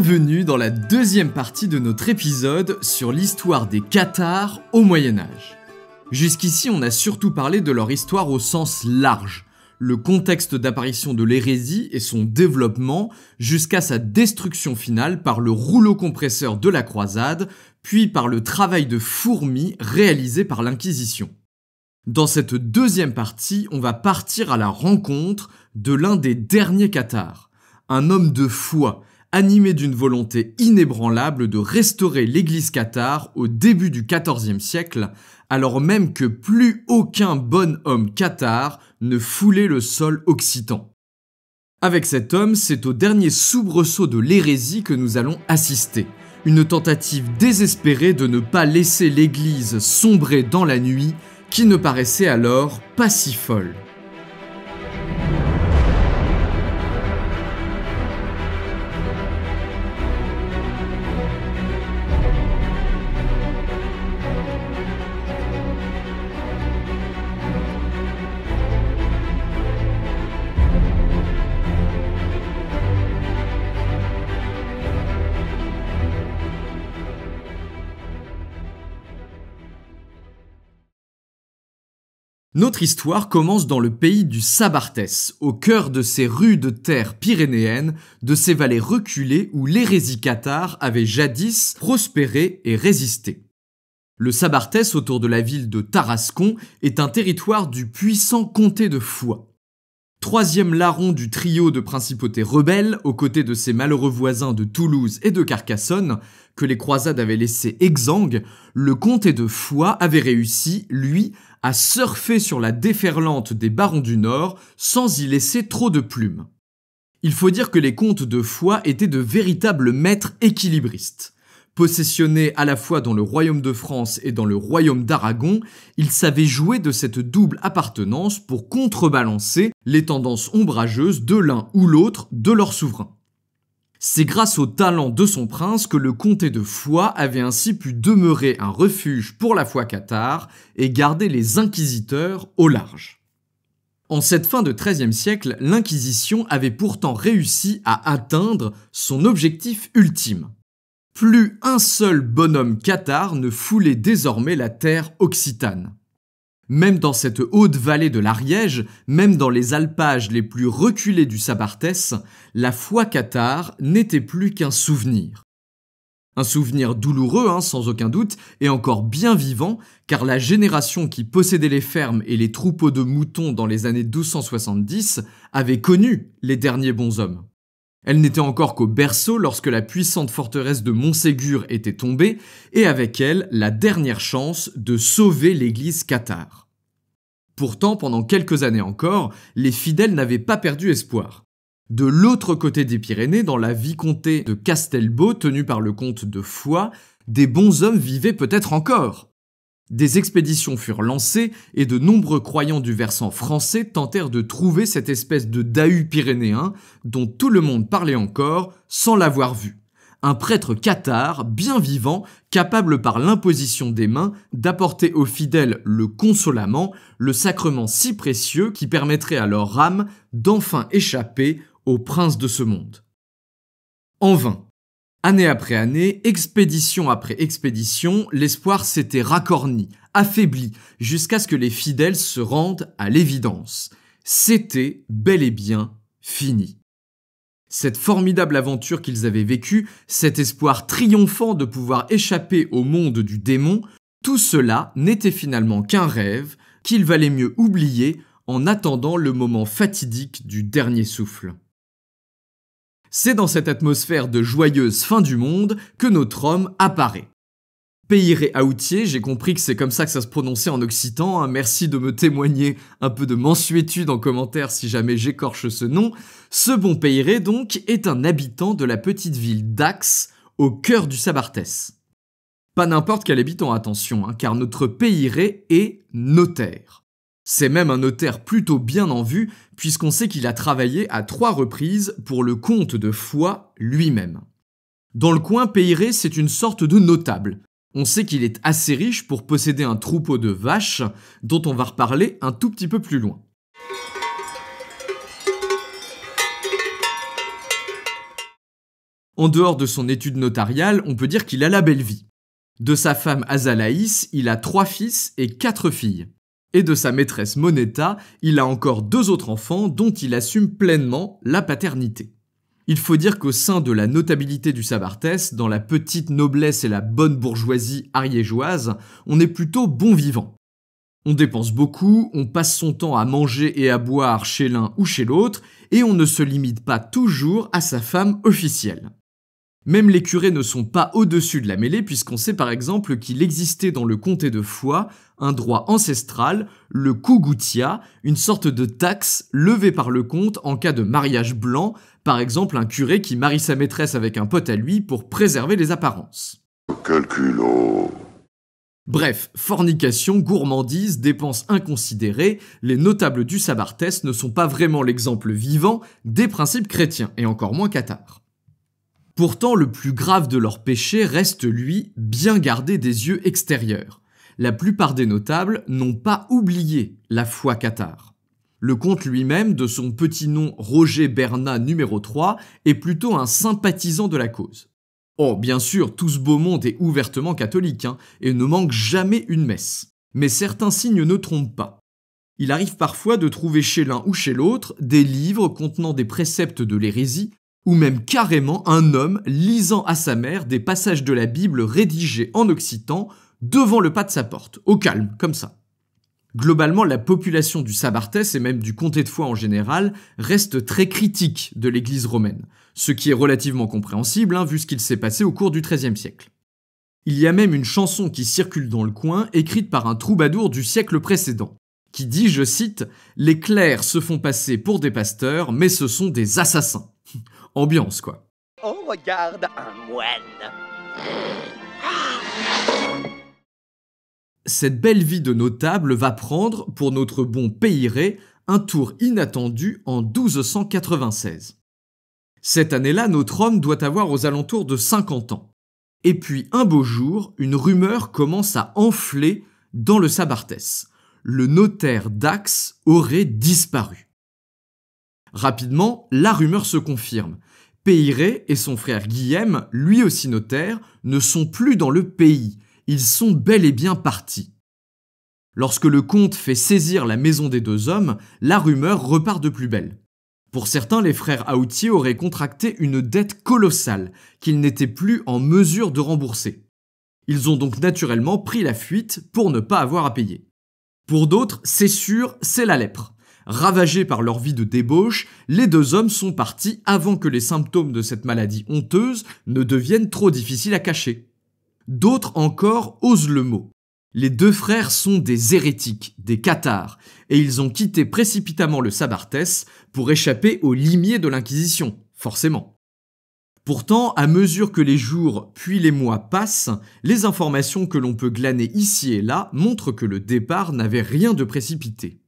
Bienvenue dans la deuxième partie de notre épisode sur l'histoire des cathares au Moyen-Âge. Jusqu'ici, on a surtout parlé de leur histoire au sens large, le contexte d'apparition de l'hérésie et son développement jusqu'à sa destruction finale par le rouleau compresseur de la croisade, puis par le travail de fourmi réalisé par l'Inquisition. Dans cette deuxième partie, on va partir à la rencontre de l'un des derniers cathares, un homme de foi, animé d'une volonté inébranlable de restaurer l'église cathare au début du XIVe siècle, alors même que plus aucun bon homme cathare ne foulait le sol occitan. Avec cet homme, c'est au dernier soubresaut de l'hérésie que nous allons assister, une tentative désespérée de ne pas laisser l'église sombrer dans la nuit qui ne paraissait alors pas si folle. Notre histoire commence dans le pays du Sabarthès, au cœur de ces rudes terres pyrénéennes, de ces vallées reculées où l'hérésie cathare avait jadis prospéré et résisté. Le Sabarthès, autour de la ville de Tarascon, est un territoire du puissant comté de Foix. Troisième larron du trio de principautés rebelles, aux côtés de ses malheureux voisins de Toulouse et de Carcassonne, que les croisades avaient laissé exsangues, le comté de Foix avait réussi, lui, à surfer sur la déferlante des barons du Nord sans y laisser trop de plumes. Il faut dire que les comtes de Foix étaient de véritables maîtres équilibristes. Possessionnés à la fois dans le royaume de France et dans le royaume d'Aragon, ils savaient jouer de cette double appartenance pour contrebalancer les tendances ombrageuses de l'un ou l'autre de leur souverain. C'est grâce au talent de son prince que le comté de Foix avait ainsi pu demeurer un refuge pour la foi cathare et garder les inquisiteurs au large. En cette fin de XIIIe siècle, l'Inquisition avait pourtant réussi à atteindre son objectif ultime. Plus un seul bonhomme cathare ne foulait désormais la terre occitane. Même dans cette haute vallée de l'Ariège, même dans les alpages les plus reculés du Sabarthès, la foi cathare n'était plus qu'un souvenir. Un souvenir douloureux, sans aucun doute, et encore bien vivant, car la génération qui possédait les fermes et les troupeaux de moutons dans les années 1270 avait connu les derniers bonshommes. Elle n'était encore qu'au berceau lorsque la puissante forteresse de Montségur était tombée, et avec elle la dernière chance de sauver l'église cathare. Pourtant, pendant quelques années encore, les fidèles n'avaient pas perdu espoir. De l'autre côté des Pyrénées, dans la vicomté de Castelbau, tenue par le comte de Foix, des bonshommes vivaient peut-être encore. Des expéditions furent lancées et de nombreux croyants du versant français tentèrent de trouver cette espèce de dahu pyrénéen dont tout le monde parlait encore sans l'avoir vu. Un prêtre cathare, bien vivant, capable par l'imposition des mains d'apporter aux fidèles le consolament, le sacrement si précieux qui permettrait à leur âme d'enfin échapper au prince de ce monde. En vain. Année après année, expédition après expédition, l'espoir s'était racorni, affaibli, jusqu'à ce que les fidèles se rendent à l'évidence. C'était bel et bien fini. Cette formidable aventure qu'ils avaient vécue, cet espoir triomphant de pouvoir échapper au monde du démon, tout cela n'était finalement qu'un rêve qu'il valait mieux oublier en attendant le moment fatidique du dernier souffle. C'est dans cette atmosphère de joyeuse fin du monde que notre homme apparaît. Peyret-Aoutier, j'ai compris que c'est comme ça que ça se prononçait en occitan, merci de me témoigner un peu de mansuétude en commentaire si jamais j'écorche ce nom. Ce bon Peyret donc est un habitant de la petite ville d'Ax, au cœur du Sabarthès. Pas n'importe quel habitant, attention, car notre Peyret est notaire. C'est même un notaire plutôt bien en vue, puisqu'on sait qu'il a travaillé à 3 reprises pour le comte de Foix lui-même. Dans le coin, Peyret, c'est une sorte de notable. On sait qu'il est assez riche pour posséder un troupeau de vaches, dont on va reparler un tout petit peu plus loin. En dehors de son étude notariale, on peut dire qu'il a la belle vie. De sa femme Azalaïs, il a 3 fils et 4 filles. Et de sa maîtresse Moneta, il a encore 2 autres enfants dont il assume pleinement la paternité. Il faut dire qu'au sein de la notabilité du Sabartès, dans la petite noblesse et la bonne bourgeoisie ariégeoise, on est plutôt bon vivant. On dépense beaucoup, on passe son temps à manger et à boire chez l'un ou chez l'autre, et on ne se limite pas toujours à sa femme officielle. Même les curés ne sont pas au-dessus de la mêlée puisqu'on sait par exemple qu'il existait dans le comté de Foix un droit ancestral, le kouгoutia, une sorte de taxe levée par le comte en cas de mariage blanc, par exemple un curé qui marie sa maîtresse avec un pote à lui pour préserver les apparences. Quel culot! Bref, fornication, gourmandise, dépenses inconsidérées, les notables du Sabartès ne sont pas vraiment l'exemple vivant des principes chrétiens, et encore moins cathares. Pourtant, le plus grave de leurs péchés reste, lui, bien garder des yeux extérieurs. La plupart des notables n'ont pas oublié la foi cathare. Le comte lui-même, de son petit nom Roger Bernat numéro 3, est plutôt un sympathisant de la cause. Oh, bien sûr, tout ce beau monde est ouvertement catholique, et ne manque jamais une messe. Mais certains signes ne trompent pas. Il arrive parfois de trouver chez l'un ou chez l'autre des livres contenant des préceptes de l'hérésie, ou même carrément un homme lisant à sa mère des passages de la Bible rédigés en occitan devant le pas de sa porte, au calme, comme ça. Globalement, la population du Sabartès et même du comté de Foix en général reste très critique de l'église romaine, ce qui est relativement compréhensible vu ce qu'il s'est passé au cours du XIIIe siècle. Il y a même une chanson qui circule dans le coin, écrite par un troubadour du siècle précédent, qui dit, je cite, « Les clercs se font passer pour des pasteurs, mais ce sont des assassins. » Ambiance, quoi. On regarde un moine. Cette belle vie de notable va prendre, pour notre bon Peyret, un tour inattendu en 1296. Cette année-là, notre homme doit avoir aux alentours de 50 ans. Et puis, un beau jour, une rumeur commence à enfler dans le Sabartès. Le notaire Dax aurait disparu. Rapidement, la rumeur se confirme. Peyret et son frère Guillaume, lui aussi notaire, ne sont plus dans le pays. Ils sont bel et bien partis. Lorsque le comte fait saisir la maison des 2 hommes, la rumeur repart de plus belle. Pour certains, les frères Aoutier auraient contracté une dette colossale qu'ils n'étaient plus en mesure de rembourser. Ils ont donc naturellement pris la fuite pour ne pas avoir à payer. Pour d'autres, c'est sûr, c'est la lèpre. Ravagés par leur vie de débauche, les 2 hommes sont partis avant que les symptômes de cette maladie honteuse ne deviennent trop difficiles à cacher. D'autres encore osent le mot. Les 2 frères sont des hérétiques, des cathares, et ils ont quitté précipitamment le Sabartès pour échapper aux limiers de l'Inquisition, forcément. Pourtant, à mesure que les jours puis les mois passent, les informations que l'on peut glaner ici et là montrent que le départ n'avait rien de précipité.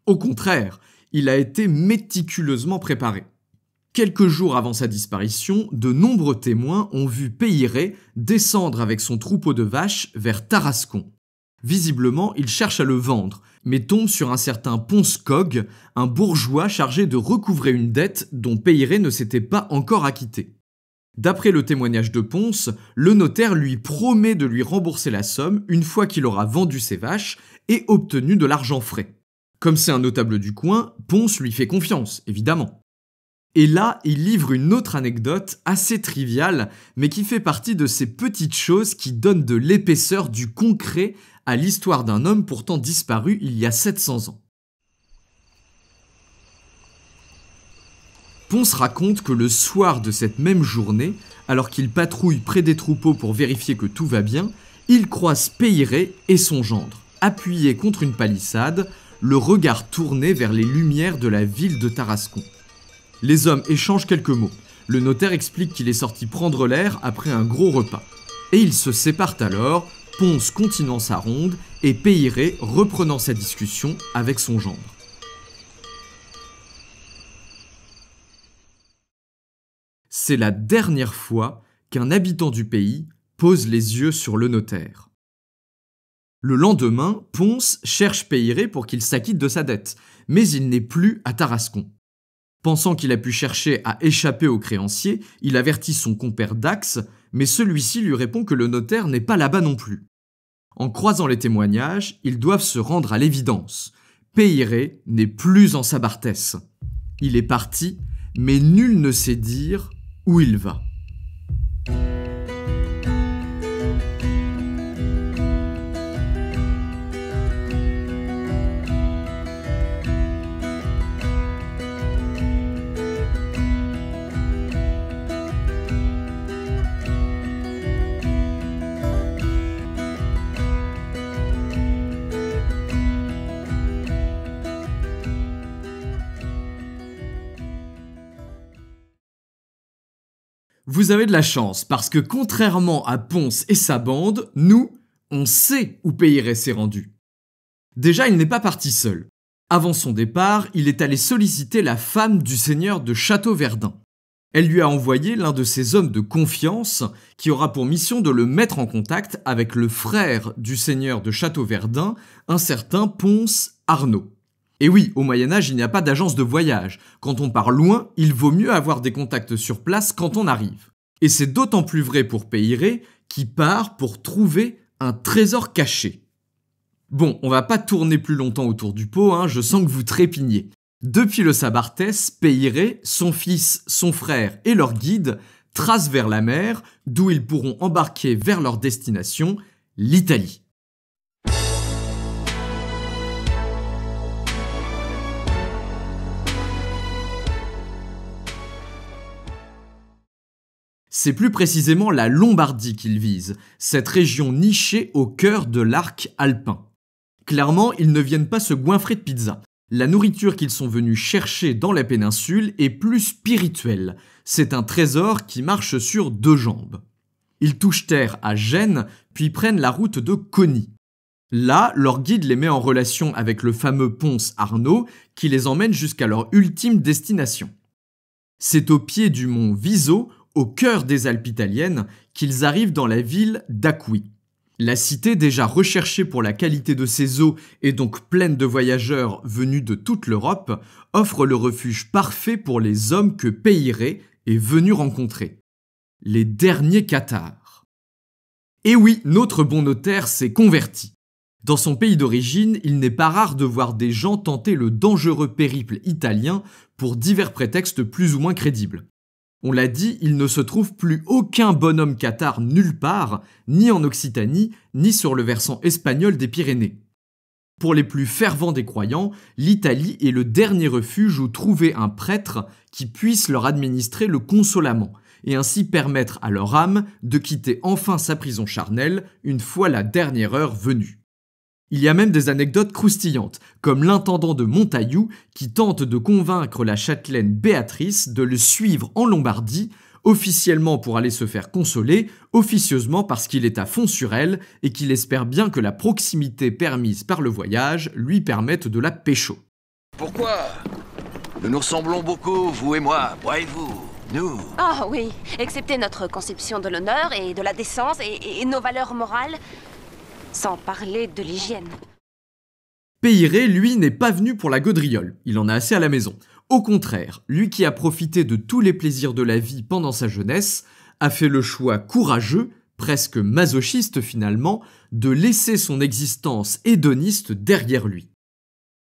Au contraire, il a été méticuleusement préparé. Quelques jours avant sa disparition, de nombreux témoins ont vu Peyret descendre avec son troupeau de vaches vers Tarascon. Visiblement, il cherche à le vendre, mais tombe sur un certain Ponce Coghe, un bourgeois chargé de recouvrer une dette dont Peyret ne s'était pas encore acquitté. D'après le témoignage de Ponce, le notaire lui promet de lui rembourser la somme une fois qu'il aura vendu ses vaches et obtenu de l'argent frais. Comme c'est un notable du coin, Ponce lui fait confiance, évidemment. Et là, il livre une autre anecdote assez triviale, mais qui fait partie de ces petites choses qui donnent de l'épaisseur, du concret à l'histoire d'un homme pourtant disparu il y a 700 ans. Ponce raconte que le soir de cette même journée, alors qu'il patrouille près des troupeaux pour vérifier que tout va bien, il croise Peyret et son gendre, appuyés contre une palissade, le regard tourné vers les lumières de la ville de Tarascon. Les hommes échangent quelques mots. Le notaire explique qu'il est sorti prendre l'air après un gros repas. Et ils se séparent alors, Ponce continuant sa ronde et Peyret reprenant sa discussion avec son gendre. C'est la dernière fois qu'un habitant du pays pose les yeux sur le notaire. Le lendemain, Ponce cherche Peyret pour qu'il s'acquitte de sa dette, mais il n'est plus à Tarascon. Pensant qu'il a pu chercher à échapper aux créanciers, il avertit son compère Dax, mais celui-ci lui répond que le notaire n'est pas là-bas non plus. En croisant les témoignages, ils doivent se rendre à l'évidence. Peyret n'est plus en Sabarthès. Il est parti, mais nul ne sait dire où il va. Vous avez de la chance, parce que contrairement à Ponce et sa bande, nous, on sait où Peyret s'est rendu. Déjà, il n'est pas parti seul. Avant son départ, il est allé solliciter la femme du seigneur de Château-Verdun. Elle lui a envoyé l'un de ses hommes de confiance, qui aura pour mission de le mettre en contact avec le frère du seigneur de Château-Verdun, un certain Ponce Arnaud. Et oui, au Moyen-Âge, il n'y a pas d'agence de voyage. Quand on part loin, il vaut mieux avoir des contacts sur place quand on arrive. Et c'est d'autant plus vrai pour Peyret, qui part pour trouver un trésor caché. Bon, on va pas tourner plus longtemps autour du pot, je sens que vous trépignez. Depuis le Sabarthès, Peyret, son fils, son frère et leur guide tracent vers la mer, d'où ils pourront embarquer vers leur destination, l'Italie. C'est plus précisément la Lombardie qu'ils visent, cette région nichée au cœur de l'arc alpin. Clairement, ils ne viennent pas se goinfrer de pizza. La nourriture qu'ils sont venus chercher dans la péninsule est plus spirituelle. C'est un trésor qui marche sur deux jambes. Ils touchent terre à Gênes, puis prennent la route de Coni. Là, leur guide les met en relation avec le fameux Ponce Arnaud qui les emmène jusqu'à leur ultime destination. C'est au pied du mont Viso, au cœur des Alpes italiennes, qu'ils arrivent dans la ville d'Acqui. La cité, déjà recherchée pour la qualité de ses eaux et donc pleine de voyageurs venus de toute l'Europe, offre le refuge parfait pour les hommes que Peyret est venu rencontrer. Les derniers cathares. Et oui, notre bon notaire s'est converti. Dans son pays d'origine, il n'est pas rare de voir des gens tenter le dangereux périple italien pour divers prétextes plus ou moins crédibles. On l'a dit, il ne se trouve plus aucun bonhomme cathare nulle part, ni en Occitanie, ni sur le versant espagnol des Pyrénées. Pour les plus fervents des croyants, l'Italie est le dernier refuge où trouver un prêtre qui puisse leur administrer le consolement, et ainsi permettre à leur âme de quitter enfin sa prison charnelle une fois la dernière heure venue. Il y a même des anecdotes croustillantes, comme l'intendant de Montaillou qui tente de convaincre la châtelaine Béatrice de le suivre en Lombardie, officiellement pour aller se faire consoler, officieusement parce qu'il est à fond sur elle et qu'il espère bien que la proximité permise par le voyage lui permette de la pécho. Pourquoi? Nous nous ressemblons beaucoup, vous et moi, et vous. Nous. Ah oui, excepté notre conception de l'honneur et de la décence et nos valeurs morales. Sans parler de l'hygiène. Peyret, lui, n'est pas venu pour la gaudriole, il en a assez à la maison. Au contraire, lui qui a profité de tous les plaisirs de la vie pendant sa jeunesse, a fait le choix courageux, presque masochiste finalement, de laisser son existence hédoniste derrière lui.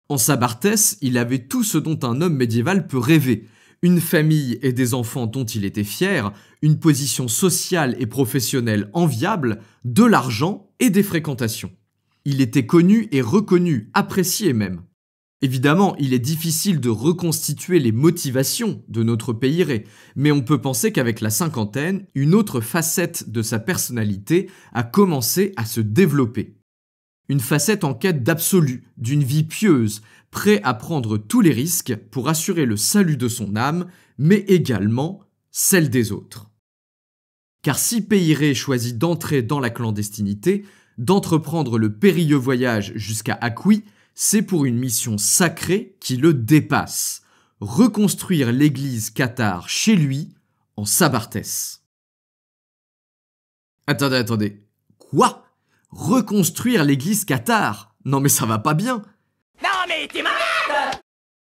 En Sabarthès, il avait tout ce dont un homme médiéval peut rêver. Une famille et des enfants dont il était fier, une position sociale et professionnelle enviable, de l'argent et des fréquentations. Il était connu et reconnu, apprécié même. Évidemment, il est difficile de reconstituer les motivations de notre Peyret, mais on peut penser qu'avec la cinquantaine, une autre facette de sa personnalité a commencé à se développer. Une facette en quête d'absolu, d'une vie pieuse, prêt à prendre tous les risques pour assurer le salut de son âme, mais également celle des autres. Car si Peyret choisit d'entrer dans la clandestinité, d'entreprendre le périlleux voyage jusqu'à Acqui, c'est pour une mission sacrée qui le dépasse, reconstruire l'église cathare chez lui, en Sabarthès. Attendez. Quoi? Reconstruire l'église cathare? Non mais ça va pas bien. Non mais t'es malade!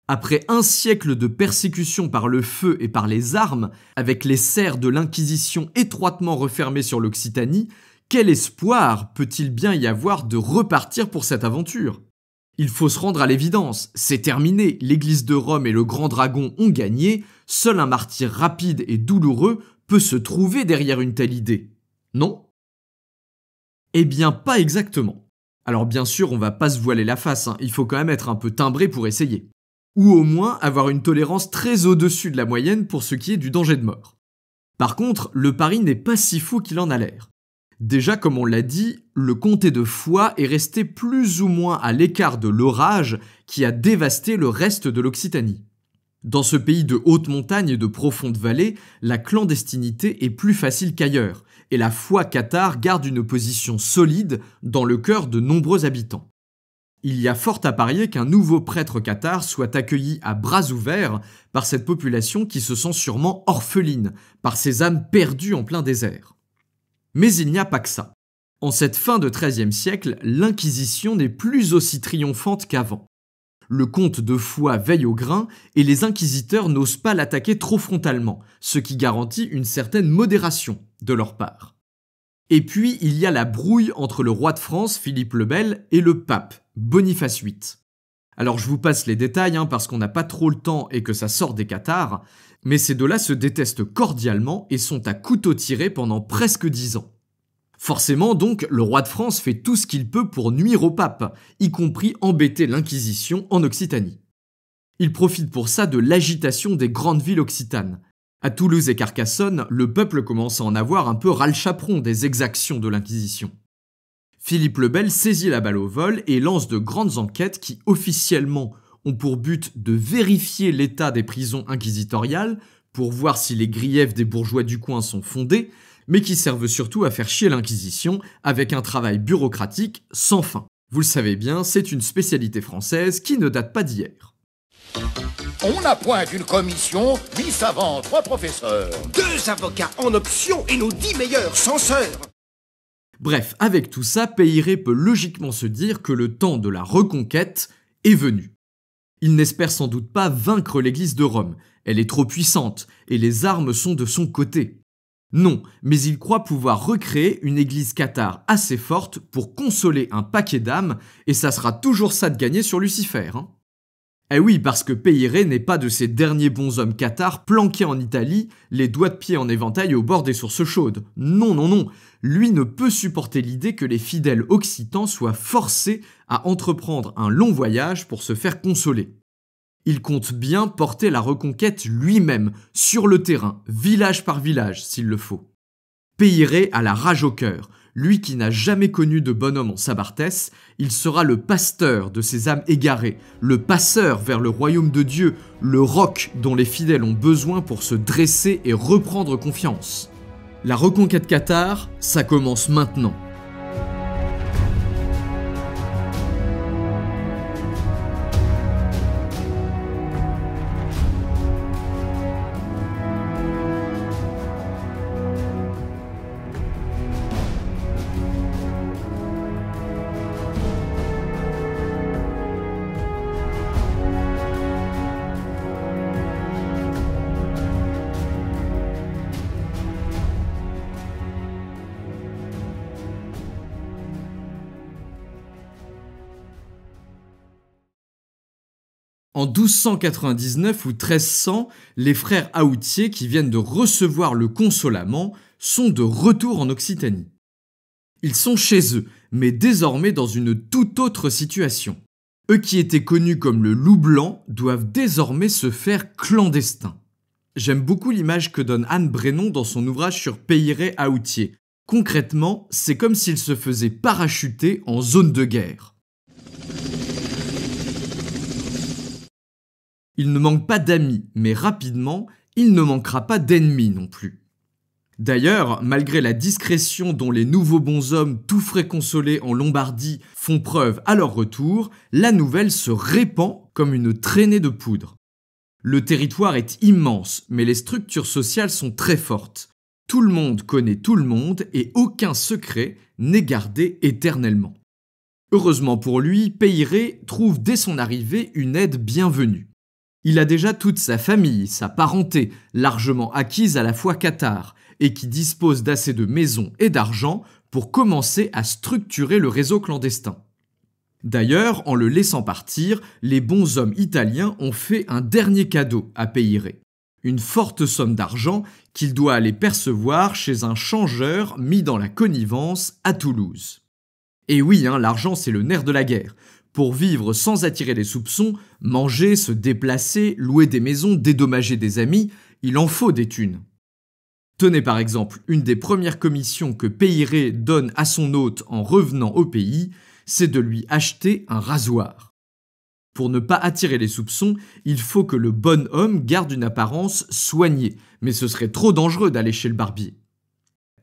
Après un siècle de persécution par le feu et par les armes, avec les serres de l'Inquisition étroitement refermées sur l'Occitanie, quel espoir peut-il bien y avoir de repartir pour cette aventure ? Il faut se rendre à l'évidence, c'est terminé, l'Église de Rome et le Grand Dragon ont gagné, seul un martyr rapide et douloureux peut se trouver derrière une telle idée. Non ? Eh bien, pas exactement. Alors bien sûr, on va pas se voiler la face, il faut quand même être un peu timbré pour essayer. Ou au moins avoir une tolérance très au-dessus de la moyenne pour ce qui est du danger de mort. Par contre, le pari n'est pas si fou qu'il en a l'air. Déjà, comme on l'a dit, le comté de Foix est resté plus ou moins à l'écart de l'orage qui a dévasté le reste de l'Occitanie. Dans ce pays de haute montagne et de profondes vallées, la clandestinité est plus facile qu'ailleurs, et la foi cathare garde une position solide dans le cœur de nombreux habitants. Il y a fort à parier qu'un nouveau prêtre cathare soit accueilli à bras ouverts par cette population qui se sent sûrement orpheline, par ces âmes perdues en plein désert. Mais il n'y a pas que ça. En cette fin de XIIIe siècle, l'Inquisition n'est plus aussi triomphante qu'avant. Le comte de Foix veille au grain et les inquisiteurs n'osent pas l'attaquer trop frontalement, ce qui garantit une certaine modération de leur part. Et puis, il y a la brouille entre le roi de France, Philippe le Bel, et le pape, Boniface VIII. Alors je vous passe les détails parce qu'on n'a pas trop le temps et que ça sort des cathares, mais ces deux-là se détestent cordialement et sont à couteau tiré pendant presque 10 ans. Forcément donc, le roi de France fait tout ce qu'il peut pour nuire au pape, y compris embêter l'Inquisition en Occitanie. Il profite pour ça de l'agitation des grandes villes occitanes. À Toulouse et Carcassonne, le peuple commence à en avoir un peu ras-le-chaperon des exactions de l'Inquisition. Philippe le Bel saisit la balle au vol et lance de grandes enquêtes qui, officiellement, ont pour but de vérifier l'état des prisons inquisitoriales pour voir si les griefs des bourgeois du coin sont fondés, mais qui servent surtout à faire chier l'Inquisition avec un travail bureaucratique sans fin. Vous le savez bien, c'est une spécialité française qui ne date pas d'hier. On appointe une commission, 8 savants, 3 professeurs. 2 avocats en option et nos 10 meilleurs censeurs. Bref, avec tout ça, Peyret peut logiquement se dire que le temps de la reconquête est venu. Il n'espère sans doute pas vaincre l'Église de Rome, elle est trop puissante et les armes sont de son côté. Non, mais il croit pouvoir recréer une église cathare assez forte pour consoler un paquet d'âmes et ça sera toujours ça de gagner sur Lucifer. Eh oui, parce que Peyret n'est pas de ces derniers bonshommes cathares planqués en Italie, les doigts de pied en éventail au bord des sources chaudes. Non, non, non. Lui ne peut supporter l'idée que les fidèles occitans soient forcés à entreprendre un long voyage pour se faire consoler. Il compte bien porter la reconquête lui-même, sur le terrain, village par village, s'il le faut. Peyret a la rage au cœur. Lui qui n'a jamais connu de bonhomme en Sabarthès, il sera le pasteur de ces âmes égarées, le passeur vers le royaume de Dieu, le roc dont les fidèles ont besoin pour se dresser et reprendre confiance. La reconquête cathare, ça commence maintenant. En 1299 ou 1300, les frères Aoutier, qui viennent de recevoir le consolamment, sont de retour en Occitanie. Ils sont chez eux, mais désormais dans une toute autre situation. Eux qui étaient connus comme le loup blanc doivent désormais se faire clandestins. J'aime beaucoup l'image que donne Anne Brennon dans son ouvrage sur Peyret Aoutier. Concrètement, c'est comme s'il se faisait parachuter en zone de guerre. Il ne manque pas d'amis, mais rapidement, il ne manquera pas d'ennemis non plus. D'ailleurs, malgré la discrétion dont les nouveaux bonshommes tout frais consolés en Lombardie font preuve à leur retour, la nouvelle se répand comme une traînée de poudre. Le territoire est immense, mais les structures sociales sont très fortes. Tout le monde connaît tout le monde et aucun secret n'est gardé éternellement. Heureusement pour lui, Peyret trouve dès son arrivée une aide bienvenue. Il a déjà toute sa famille, sa parenté, largement acquise à la fois Qatar, et qui dispose d'assez de maisons et d'argent pour commencer à structurer le réseau clandestin. D'ailleurs, en le laissant partir, les bons hommes italiens ont fait un dernier cadeau à Peyret. Une forte somme d'argent qu'il doit aller percevoir chez un changeur mis dans la connivence à Toulouse. Et oui, l'argent c'est le nerf de la guerre. Pour vivre sans attirer les soupçons, manger, se déplacer, louer des maisons, dédommager des amis, il en faut des thunes. Tenez par exemple, une des premières commissions que Peyret donne à son hôte en revenant au pays, c'est de lui acheter un rasoir. Pour ne pas attirer les soupçons, il faut que le bon homme garde une apparence soignée, mais ce serait trop dangereux d'aller chez le barbier.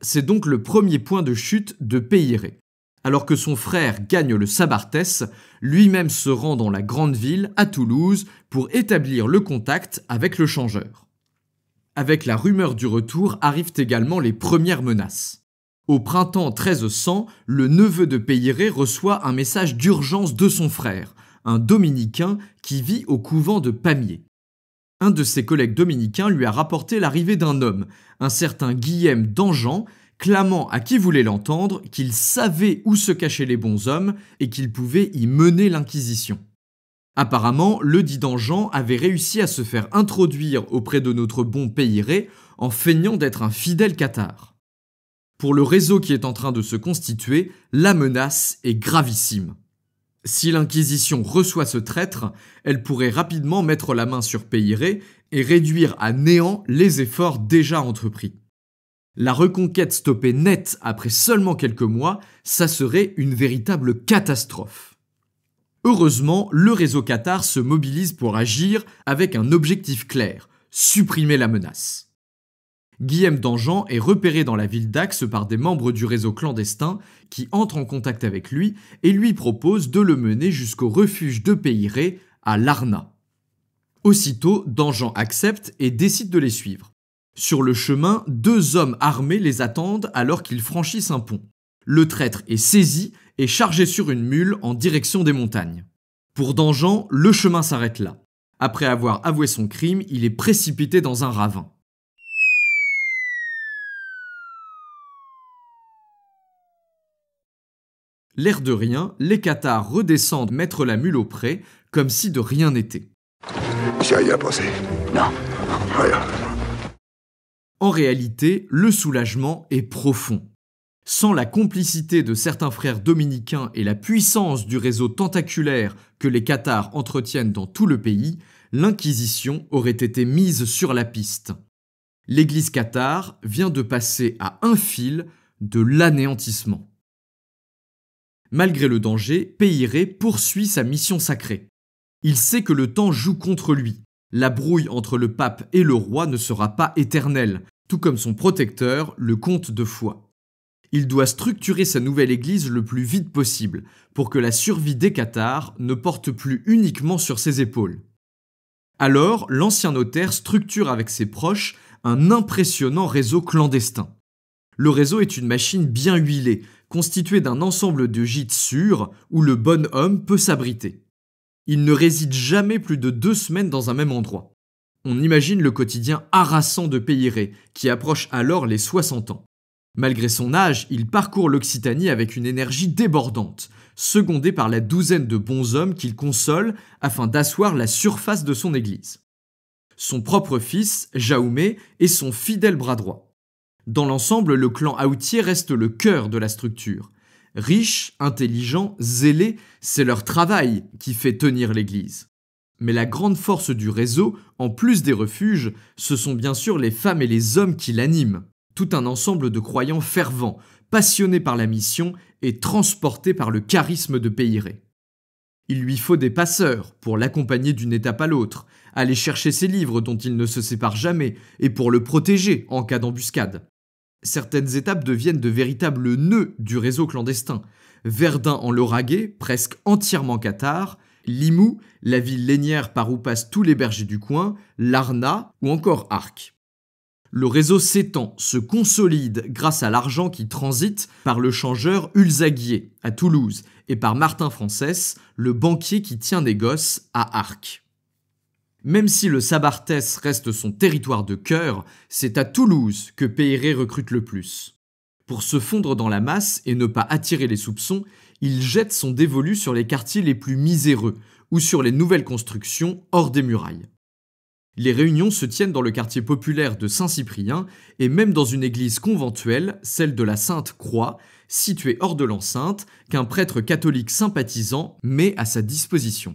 C'est donc le premier point de chute de Peyret. Alors que son frère gagne le Sabartès, lui-même se rend dans la grande ville, à Toulouse, pour établir le contact avec le changeur. Avec la rumeur du retour arrivent également les premières menaces. Au printemps 1300, le neveu de Peyret reçoit un message d'urgence de son frère, un dominicain qui vit au couvent de Pamiers. Un de ses collègues dominicains lui a rapporté l'arrivée d'un homme, un certain Guillaume d'Anjan, clamant à qui voulait l'entendre qu'il savait où se cachaient les bons hommes et qu'il pouvait y mener l'inquisition. Apparemment, le dit d'Anjan avait réussi à se faire introduire auprès de notre bon Peyret en feignant d'être un fidèle cathare. Pour le réseau qui est en train de se constituer, la menace est gravissime. Si l'Inquisition reçoit ce traître, elle pourrait rapidement mettre la main sur Peyret et réduire à néant les efforts déjà entrepris. La reconquête stoppée net après seulement quelques mois, ça serait une véritable catastrophe. Heureusement, le réseau cathare se mobilise pour agir avec un objectif clair, supprimer la menace. Guillaume d'Anjan est repéré dans la ville d'Ax par des membres du réseau clandestin qui entrent en contact avec lui et lui proposent de le mener jusqu'au refuge de Peyret à Larnah. Aussitôt, d'Anjan accepte et décide de les suivre. Sur le chemin, 2 hommes armés les attendent alors qu'ils franchissent un pont. Le traître est saisi et chargé sur une mule en direction des montagnes. Pour d'Anjan, le chemin s'arrête là. Après avoir avoué son crime, il est précipité dans un ravin. L'air de rien, les cathares redescendent mettre la mule au pré, comme si de rien n'était. J'ai rien pensé. Non. Rien. En réalité, le soulagement est profond. Sans la complicité de certains frères dominicains et la puissance du réseau tentaculaire que les cathares entretiennent dans tout le pays, l'Inquisition aurait été mise sur la piste. L'Église cathare vient de passer à un fil de l'anéantissement. Malgré le danger, Peyret poursuit sa mission sacrée. Il sait que le temps joue contre lui. La brouille entre le pape et le roi ne sera pas éternelle, tout comme son protecteur, le comte de Foix. Il doit structurer sa nouvelle église le plus vite possible, pour que la survie des cathares ne porte plus uniquement sur ses épaules. Alors, l'ancien notaire structure avec ses proches un impressionnant réseau clandestin. Le réseau est une machine bien huilée, constituée d'un ensemble de gîtes sûrs où le bon homme peut s'abriter. Il ne réside jamais plus de 2 semaines dans un même endroit. On imagine le quotidien harassant de Peyret, qui approche alors les 60 ans. Malgré son âge, il parcourt l'Occitanie avec une énergie débordante, secondé par la douzaine de bons hommes qu'il console afin d'asseoir la surface de son église. Son propre fils, Jaume, est son fidèle bras droit. Dans l'ensemble, le clan Aoutier reste le cœur de la structure. Riches, intelligents, zélés, c'est leur travail qui fait tenir l'église. Mais la grande force du réseau, en plus des refuges, ce sont bien sûr les femmes et les hommes qui l'animent. Tout un ensemble de croyants fervents, passionnés par la mission et transportés par le charisme de Peyret. Il lui faut des passeurs pour l'accompagner d'une étape à l'autre, aller chercher ses livres dont il ne se sépare jamais et pour le protéger en cas d'embuscade. Certaines étapes deviennent de véritables nœuds du réseau clandestin. Verdun en Lauragais, presque entièrement cathare, Limoux, la ville lainière par où passent tous les bergers du coin, Larnah ou encore Arques. Le réseau s'étend, se consolide grâce à l'argent qui transite par le changeur Ulzaguier à Toulouse et par Martin Frances, le banquier qui tient négoce à Arques. Même si le Sabartès reste son territoire de cœur, c'est à Toulouse que Peyret recrute le plus. Pour se fondre dans la masse et ne pas attirer les soupçons, il jette son dévolu sur les quartiers les plus miséreux ou sur les nouvelles constructions hors des murailles. Les réunions se tiennent dans le quartier populaire de Saint-Cyprien et même dans une église conventuelle, celle de la Sainte-Croix, située hors de l'enceinte, qu'un prêtre catholique sympathisant met à sa disposition.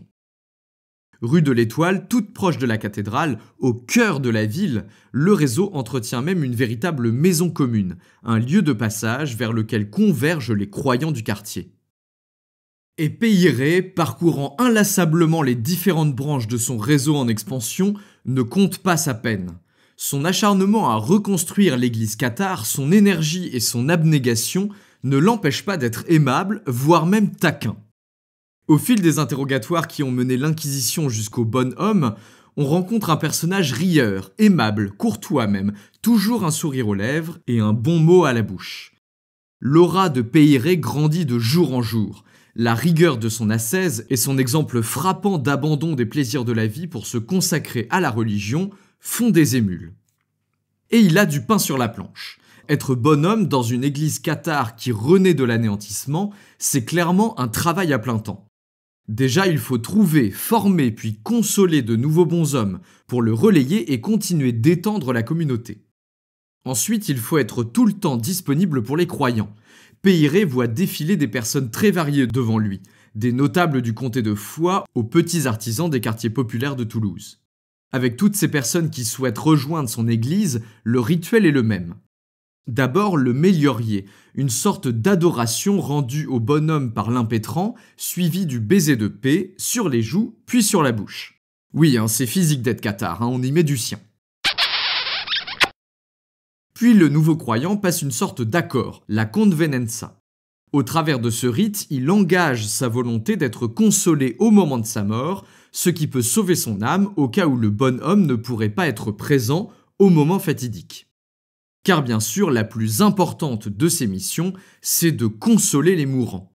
Rue de l'Étoile, toute proche de la cathédrale, au cœur de la ville, le réseau entretient même une véritable maison commune, un lieu de passage vers lequel convergent les croyants du quartier. Et Peyret, parcourant inlassablement les différentes branches de son réseau en expansion, ne compte pas sa peine. Son acharnement à reconstruire l'église cathare, son énergie et son abnégation ne l'empêchent pas d'être aimable, voire même taquin. Au fil des interrogatoires qui ont mené l'Inquisition jusqu'au bonhomme, on rencontre un personnage rieur, aimable, courtois même, toujours un sourire aux lèvres et un bon mot à la bouche. L'aura de Peyret grandit de jour en jour. La rigueur de son ascèse et son exemple frappant d'abandon des plaisirs de la vie pour se consacrer à la religion font des émules. Et il a du pain sur la planche. Être bonhomme dans une église cathare qui renaît de l'anéantissement, c'est clairement un travail à plein temps. Déjà, il faut trouver, former puis consoler de nouveaux bonshommes pour le relayer et continuer d'étendre la communauté. Ensuite, il faut être tout le temps disponible pour les croyants. Peyret voit défiler des personnes très variées devant lui, des notables du comté de Foix aux petits artisans des quartiers populaires de Toulouse. Avec toutes ces personnes qui souhaitent rejoindre son église, le rituel est le même. D'abord le méliorier, une sorte d'adoration rendue au bonhomme par l'impétrant, suivi du baiser de paix sur les joues puis sur la bouche. Oui, c'est physique d'être cathare, on y met du sien. Puis le nouveau croyant passe une sorte d'accord, la convenanza. Au travers de ce rite, il engage sa volonté d'être consolé au moment de sa mort, ce qui peut sauver son âme au cas où le bonhomme ne pourrait pas être présent au moment fatidique. Car bien sûr, la plus importante de ces missions, c'est de consoler les mourants.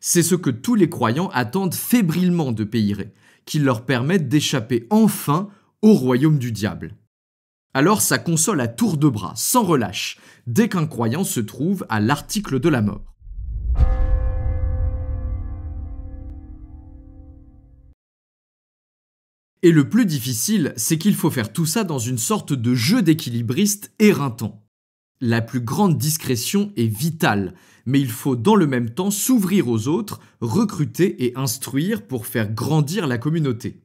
C'est ce que tous les croyants attendent fébrilement de Peyret, qu'il leur permette d'échapper enfin au royaume du diable. Alors ça console à tour de bras, sans relâche, dès qu'un croyant se trouve à l'article de la mort. Et le plus difficile, c'est qu'il faut faire tout ça dans une sorte de jeu d'équilibriste éreintant. La plus grande discrétion est vitale, mais il faut dans le même temps s'ouvrir aux autres, recruter et instruire pour faire grandir la communauté.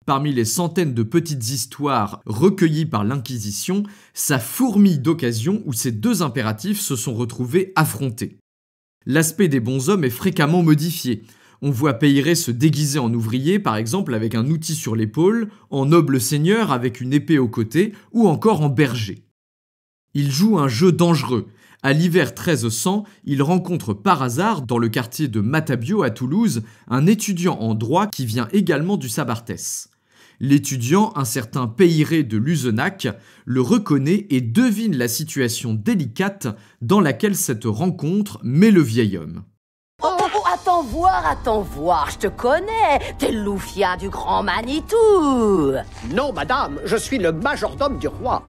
Parmi les centaines de petites histoires recueillies par l'Inquisition, ça fourmille d'occasions où ces deux impératifs se sont retrouvés affrontés. L'aspect des bonshommes est fréquemment modifié. On voit Peyret se déguiser en ouvrier, par exemple avec un outil sur l'épaule, en noble seigneur avec une épée au côté, ou encore en berger. Il joue un jeu dangereux. À l'hiver 1300, il rencontre par hasard, dans le quartier de Matabio à Toulouse, un étudiant en droit qui vient également du Sabartès. L'étudiant, un certain Peyret de Luzenac, le reconnaît et devine la situation délicate dans laquelle cette rencontre met le vieil homme. Oh, attends voir, je te connais. T'es le loufien du grand Manitou. Non, madame, je suis le majordome du roi.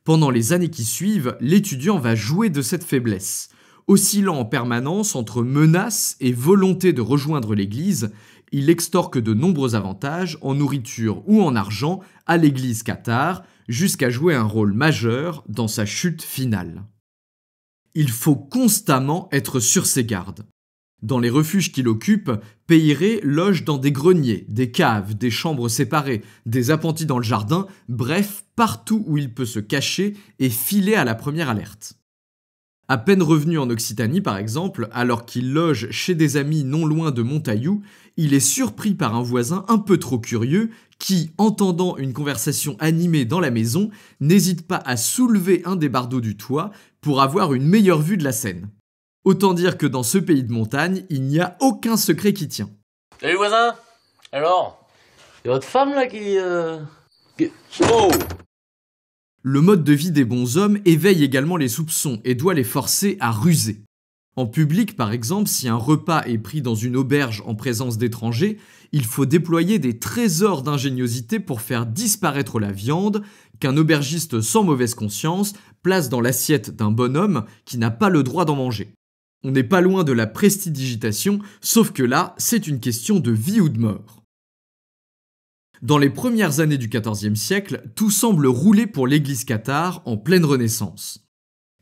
Pendant les années qui suivent, l'étudiant va jouer de cette faiblesse. Oscillant en permanence entre menaces et volonté de rejoindre l'église, il extorque de nombreux avantages en nourriture ou en argent à l'église cathare, jusqu'à jouer un rôle majeur dans sa chute finale. Il faut constamment être sur ses gardes. Dans les refuges qu'il occupe, Peyret loge dans des greniers, des caves, des chambres séparées, des appentis dans le jardin, bref, partout où il peut se cacher et filer à la première alerte. À peine revenu en Occitanie par exemple, alors qu'il loge chez des amis non loin de Montaillou, il est surpris par un voisin un peu trop curieux qui, entendant une conversation animée dans la maison, n'hésite pas à soulever un des bardeaux du toit pour avoir une meilleure vue de la scène. Autant dire que dans ce pays de montagne, il n'y a aucun secret qui tient. Salut voisin. Alors, c'est votre femme là qui... Oh! Le mode de vie des bonshommes éveille également les soupçons et doit les forcer à ruser. En public, par exemple, si un repas est pris dans une auberge en présence d'étrangers, il faut déployer des trésors d'ingéniosité pour faire disparaître la viande qu'un aubergiste sans mauvaise conscience place dans l'assiette d'un bonhomme qui n'a pas le droit d'en manger. On n'est pas loin de la prestidigitation, sauf que là, c'est une question de vie ou de mort. Dans les premières années du XIVe siècle, tout semble rouler pour l'église cathare en pleine renaissance.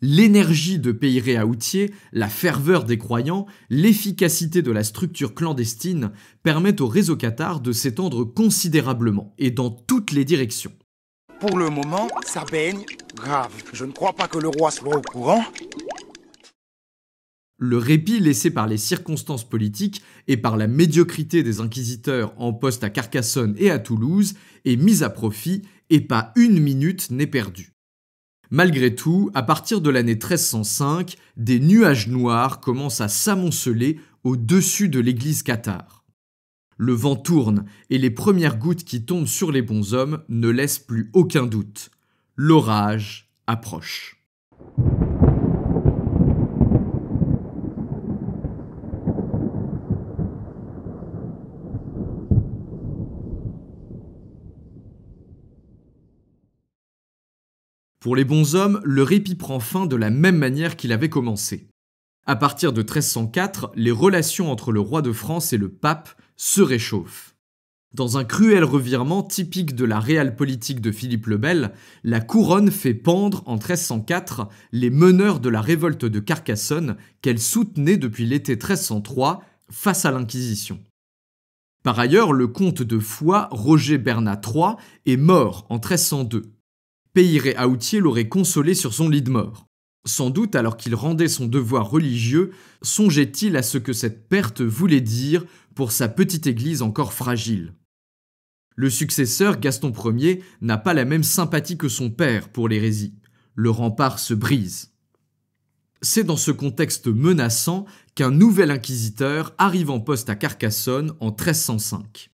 L'énergie de Peyret-Aoutier, la ferveur des croyants, l'efficacité de la structure clandestine permettent au réseau cathare de s'étendre considérablement et dans toutes les directions. Pour le moment, ça baigne grave. Je ne crois pas que le roi soit au courant. Le répit laissé par les circonstances politiques et par la médiocrité des inquisiteurs en poste à Carcassonne et à Toulouse est mis à profit et pas une minute n'est perdue. Malgré tout, à partir de l'année 1305, des nuages noirs commencent à s'amonceler au-dessus de l'église cathare. Le vent tourne et les premières gouttes qui tombent sur les bonshommes ne laissent plus aucun doute. L'orage approche. Pour les bonshommes, le répit prend fin de la même manière qu'il avait commencé. À partir de 1304, les relations entre le roi de France et le pape se réchauffent. Dans un cruel revirement typique de la realpolitik de Philippe le Bel, la couronne fait pendre en 1304 les meneurs de la révolte de Carcassonne qu'elle soutenait depuis l'été 1303 face à l'Inquisition. Par ailleurs, le comte de Foix, Roger Bernat III, est mort en 1302. Peyret-Aoutier l'aurait consolé sur son lit de mort. Sans doute, alors qu'il rendait son devoir religieux, songeait-il à ce que cette perte voulait dire pour sa petite église encore fragile. Le successeur, Gaston Ier, n'a pas la même sympathie que son père pour l'hérésie. Le rempart se brise. C'est dans ce contexte menaçant qu'un nouvel inquisiteur arrive en poste à Carcassonne en 1305.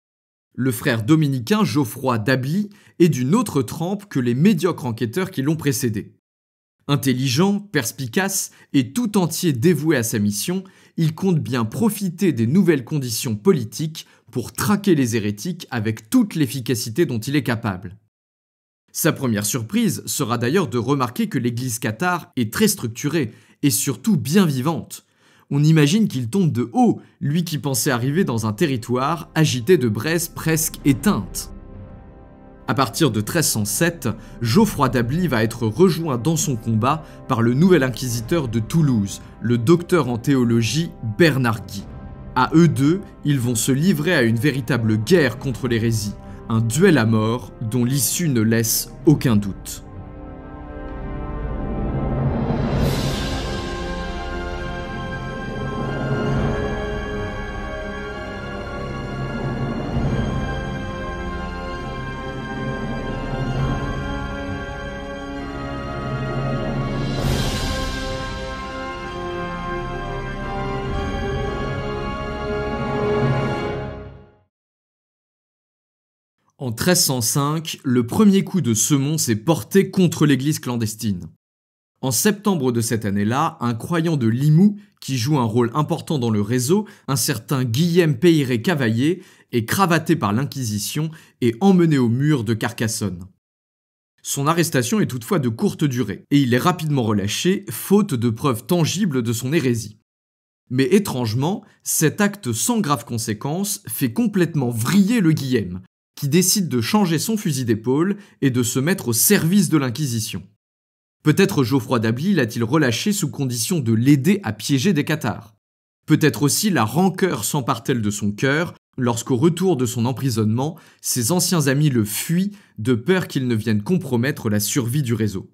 Le frère dominicain Geoffroy d'Ably est d'une autre trempe que les médiocres enquêteurs qui l'ont précédé. Intelligent, perspicace et tout entier dévoué à sa mission, il compte bien profiter des nouvelles conditions politiques pour traquer les hérétiques avec toute l'efficacité dont il est capable. Sa première surprise sera d'ailleurs de remarquer que l'église cathare est très structurée et surtout bien vivante. On imagine qu'il tombe de haut, lui qui pensait arriver dans un territoire agité de braises presque éteintes. À partir de 1307, Geoffroy d'Ably va être rejoint dans son combat par le nouvel inquisiteur de Toulouse, le docteur en théologie Bernard Guy. À eux deux, ils vont se livrer à une véritable guerre contre l'hérésie, un duel à mort dont l'issue ne laisse aucun doute. En 1305, le premier coup de semonce est porté contre l'église clandestine. En septembre de cette année-là, un croyant de Limoux, qui joue un rôle important dans le réseau, un certain Guillaume Peyret-Cavaillé, est cravaté par l'Inquisition et emmené au mur de Carcassonne. Son arrestation est toutefois de courte durée, et il est rapidement relâché, faute de preuves tangibles de son hérésie. Mais étrangement, cet acte sans graves conséquences fait complètement vriller le Guillaume, qui décide de changer son fusil d'épaule et de se mettre au service de l'Inquisition. Peut-être Geoffroy d'Ably l'a-t-il relâché sous condition de l'aider à piéger des cathares. Peut-être aussi la rancœur s'empare-t-elle de son cœur lorsqu'au retour de son emprisonnement, ses anciens amis le fuient de peur qu'il ne vienne compromettre la survie du réseau.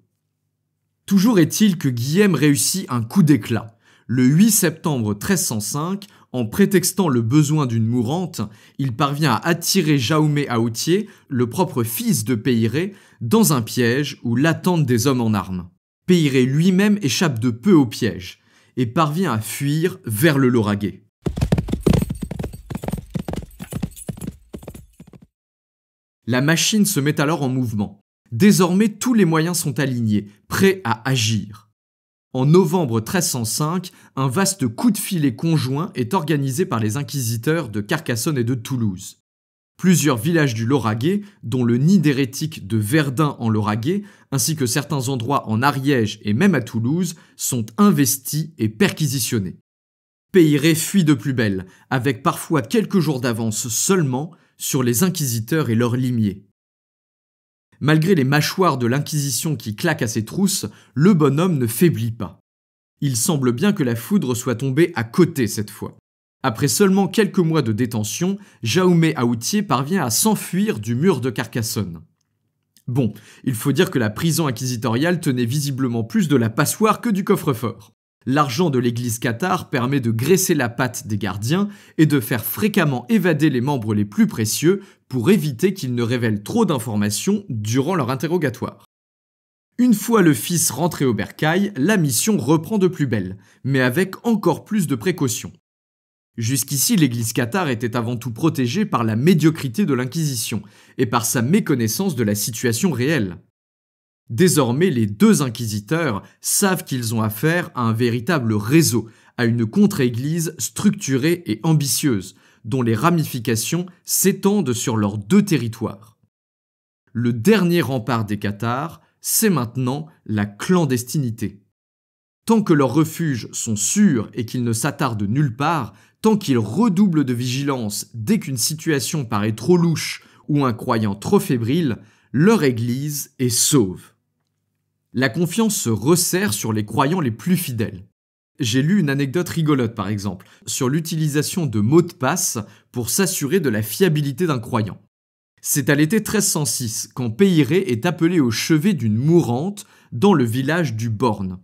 Toujours est-il que Guillaume réussit un coup d'éclat. Le 8 septembre 1305, en prétextant le besoin d'une mourante, il parvient à attirer Jaume Aoutier, le propre fils de Peyret, dans un piège où l'attendent des hommes en armes. Peyret lui-même échappe de peu au piège et parvient à fuir vers le Lauragais. La machine se met alors en mouvement. Désormais, tous les moyens sont alignés, prêts à agir. En novembre 1305, un vaste coup de filet conjoint est organisé par les inquisiteurs de Carcassonne et de Toulouse. Plusieurs villages du Lauragais, dont le nid d'hérétiques de Verdun en Lauragais, ainsi que certains endroits en Ariège et même à Toulouse, sont investis et perquisitionnés. Peyret fuit de plus belle, avec parfois quelques jours d'avance seulement sur les inquisiteurs et leurs limiers. Malgré les mâchoires de l'Inquisition qui claquent à ses trousses, le bonhomme ne faiblit pas. Il semble bien que la foudre soit tombée à côté cette fois. Après seulement quelques mois de détention, Jaume Aoutier parvient à s'enfuir du mur de Carcassonne. Bon, il faut dire que la prison inquisitoriale tenait visiblement plus de la passoire que du coffre-fort. L'argent de l'église cathare permet de graisser la patte des gardiens et de faire fréquemment évader les membres les plus précieux pour éviter qu'ils ne révèlent trop d'informations durant leur interrogatoire. Une fois le fils rentré au bercail, la mission reprend de plus belle, mais avec encore plus de précautions. Jusqu'ici, l'église cathare était avant tout protégée par la médiocrité de l'Inquisition et par sa méconnaissance de la situation réelle. Désormais, les deux inquisiteurs savent qu'ils ont affaire à un véritable réseau, à une contre-église structurée et ambitieuse, dont les ramifications s'étendent sur leurs deux territoires. Le dernier rempart des cathares, c'est maintenant la clandestinité. Tant que leurs refuges sont sûrs et qu'ils ne s'attardent nulle part, tant qu'ils redoublent de vigilance dès qu'une situation paraît trop louche ou un croyant trop fébrile, leur église est sauve. La confiance se resserre sur les croyants les plus fidèles. J'ai lu une anecdote rigolote par exemple, sur l'utilisation de mots de passe pour s'assurer de la fiabilité d'un croyant. C'est à l'été 1306 quand Peyret est appelé au chevet d'une mourante dans le village du Borne.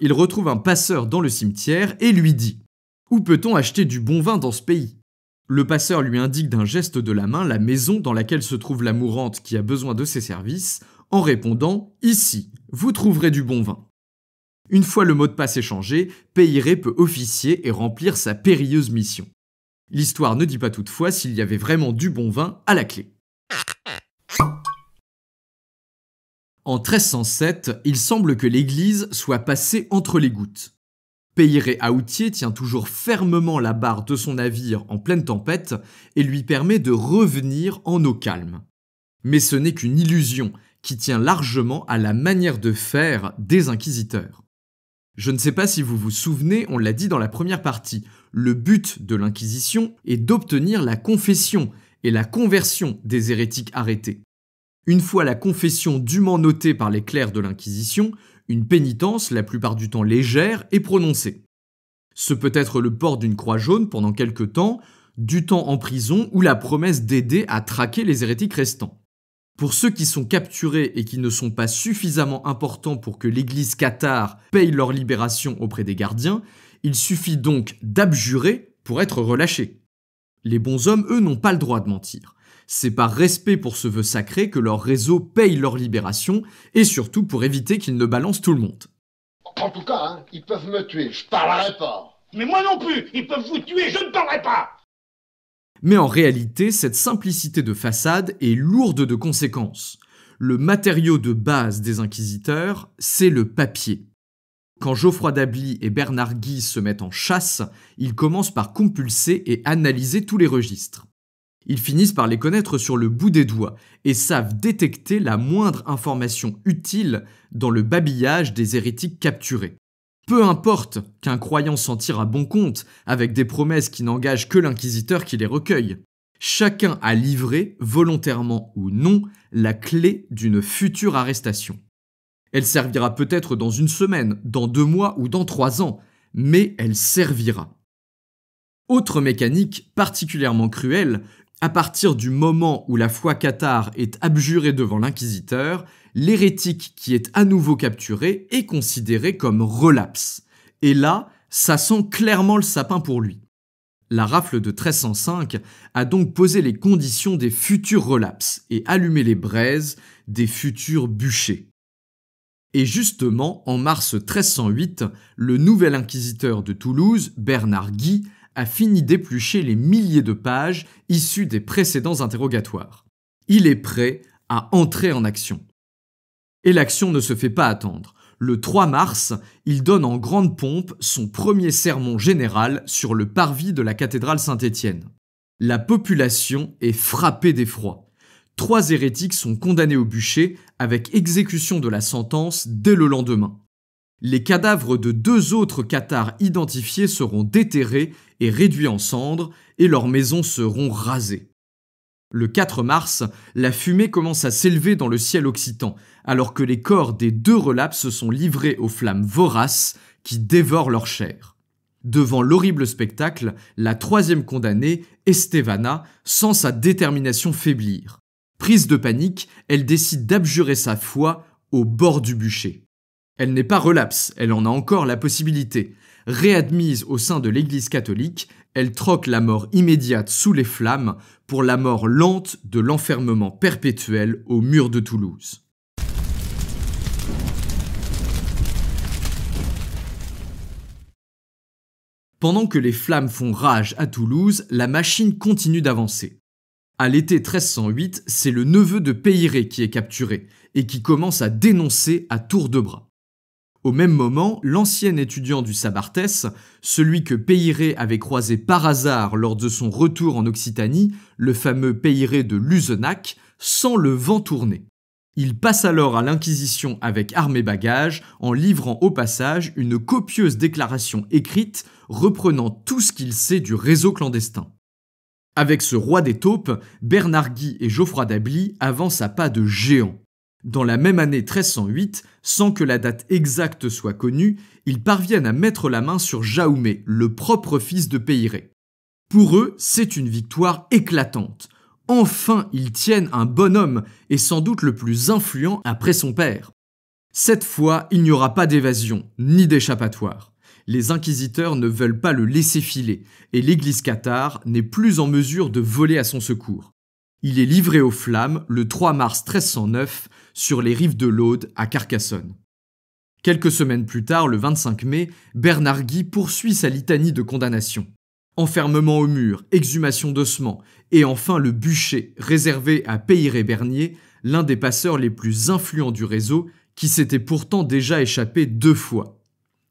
Il retrouve un passeur dans le cimetière et lui dit « Où peut-on acheter du bon vin dans ce pays ?» Le passeur lui indique d'un geste de la main la maison dans laquelle se trouve la mourante qui a besoin de ses services, en répondant « Ici, vous trouverez du bon vin ». Une fois le mot de passe échangé, Peyret peut officier et remplir sa périlleuse mission. L'histoire ne dit pas toutefois s'il y avait vraiment du bon vin à la clé. En 1307, il semble que l'église soit passée entre les gouttes. Peyret Aoutier tient toujours fermement la barre de son navire en pleine tempête et lui permet de revenir en eau calme. Mais ce n'est qu'une illusion qui tient largement à la manière de faire des inquisiteurs. Je ne sais pas si vous vous souvenez, on l'a dit dans la première partie, le but de l'Inquisition est d'obtenir la confession et la conversion des hérétiques arrêtés. Une fois la confession dûment notée par les clercs de l'Inquisition, une pénitence, la plupart du temps légère, est prononcée. Ce peut être le port d'une croix jaune pendant quelque temps, du temps en prison ou la promesse d'aider à traquer les hérétiques restants. Pour ceux qui sont capturés et qui ne sont pas suffisamment importants pour que l'église cathare paye leur libération auprès des gardiens, il suffit donc d'abjurer pour être relâchés. Les bons hommes, eux, n'ont pas le droit de mentir. C'est par respect pour ce vœu sacré que leur réseau paye leur libération et surtout pour éviter qu'ils ne balancent tout le monde. En tout cas, ils peuvent me tuer, je parlerai pas. Mais moi non plus, ils peuvent vous tuer, je ne parlerai pas. Mais en réalité, cette simplicité de façade est lourde de conséquences. Le matériau de base des inquisiteurs, c'est le papier. Quand Geoffroy d'Ably et Bernard Guy se mettent en chasse, ils commencent par compulser et analyser tous les registres. Ils finissent par les connaître sur le bout des doigts et savent détecter la moindre information utile dans le babillage des hérétiques capturés. Peu importe qu'un croyant s'en tire à bon compte avec des promesses qui n'engagent que l'inquisiteur qui les recueille. Chacun a livré, volontairement ou non, la clé d'une future arrestation. Elle servira peut-être dans une semaine, dans 2 mois ou dans 3 ans, mais elle servira. Autre mécanique particulièrement cruelle, à partir du moment où la foi cathare est abjurée devant l'inquisiteur, l'hérétique qui est à nouveau capturé est considéré comme relapse. Et là, ça sent clairement le sapin pour lui. La rafle de 1305 a donc posé les conditions des futurs relapses et allumé les braises des futurs bûchers. Et justement, en mars 1308, le nouvel inquisiteur de Toulouse, Bernard Guy, a fini d'éplucher les milliers de pages issues des précédents interrogatoires. Il est prêt à entrer en action. Et l'action ne se fait pas attendre. Le 3 mars, il donne en grande pompe son premier sermon général sur le parvis de la cathédrale Saint-Étienne. La population est frappée d'effroi. 3 hérétiques sont condamnés au bûcher avec exécution de la sentence dès le lendemain. Les cadavres de 2 autres cathares identifiés seront déterrés et réduits en cendres et leurs maisons seront rasées. Le 4 mars, la fumée commence à s'élever dans le ciel occitan, alors que les corps des 2 relapses sont livrés aux flammes voraces qui dévorent leur chair. Devant l'horrible spectacle, la 3e condamnée, Estevana, sent sa détermination faiblir. Prise de panique, elle décide d'abjurer sa foi au bord du bûcher. Elle n'est pas relapse, elle en a encore la possibilité. Réadmise au sein de l'Église catholique, elle troque la mort immédiate sous les flammes pour la mort lente de l'enfermement perpétuel au mur de Toulouse. Pendant que les flammes font rage à Toulouse, la machine continue d'avancer. À l'été 1308, c'est le neveu de Peyret qui est capturé et qui commence à dénoncer à tour de bras. Au même moment, l'ancien étudiant du Sabartès, celui que Peyret avait croisé par hasard lors de son retour en Occitanie, le fameux Peyret de Luzenac, sent le vent tourner. Il passe alors à l'Inquisition avec armes et bagages, en livrant au passage une copieuse déclaration écrite reprenant tout ce qu'il sait du réseau clandestin. Avec ce roi des taupes, Bernard Guy et Geoffroy d'Ably avancent à pas de géant. Dans la même année 1308, sans que la date exacte soit connue, ils parviennent à mettre la main sur Jaume, le propre fils de Peyret. Pour eux, c'est une victoire éclatante. Enfin, ils tiennent un bonhomme, et sans doute le plus influent après son père. Cette fois, il n'y aura pas d'évasion, ni d'échappatoire. Les inquisiteurs ne veulent pas le laisser filer, et l'église cathare n'est plus en mesure de voler à son secours. Il est livré aux flammes le 3 mars 1309 sur les rives de l'Aude à Carcassonne. Quelques semaines plus tard, le 25 mai, Bernard Guy poursuit sa litanie de condamnation. Enfermement au mur, exhumation d'ossements et enfin le bûcher réservé à Peyret Bernier, l'un des passeurs les plus influents du réseau qui s'était pourtant déjà échappé 2 fois,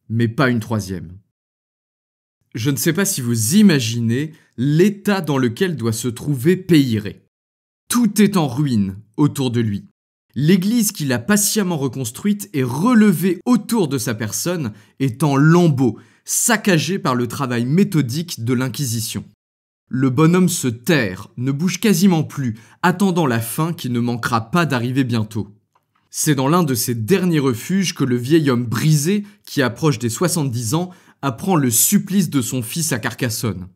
mais pas une 3e. Je ne sais pas si vous imaginez l'état dans lequel doit se trouver Peyret. Tout est en ruine autour de lui. L'église qu'il a patiemment reconstruite et relevée autour de sa personne est en lambeaux, saccagée par le travail méthodique de l'Inquisition. Le bonhomme se terre, ne bouge quasiment plus, attendant la fin qui ne manquera pas d'arriver bientôt. C'est dans l'un de ces derniers refuges que le vieil homme brisé, qui approche des 70 ans, apprend le supplice de son fils à Carcassonne.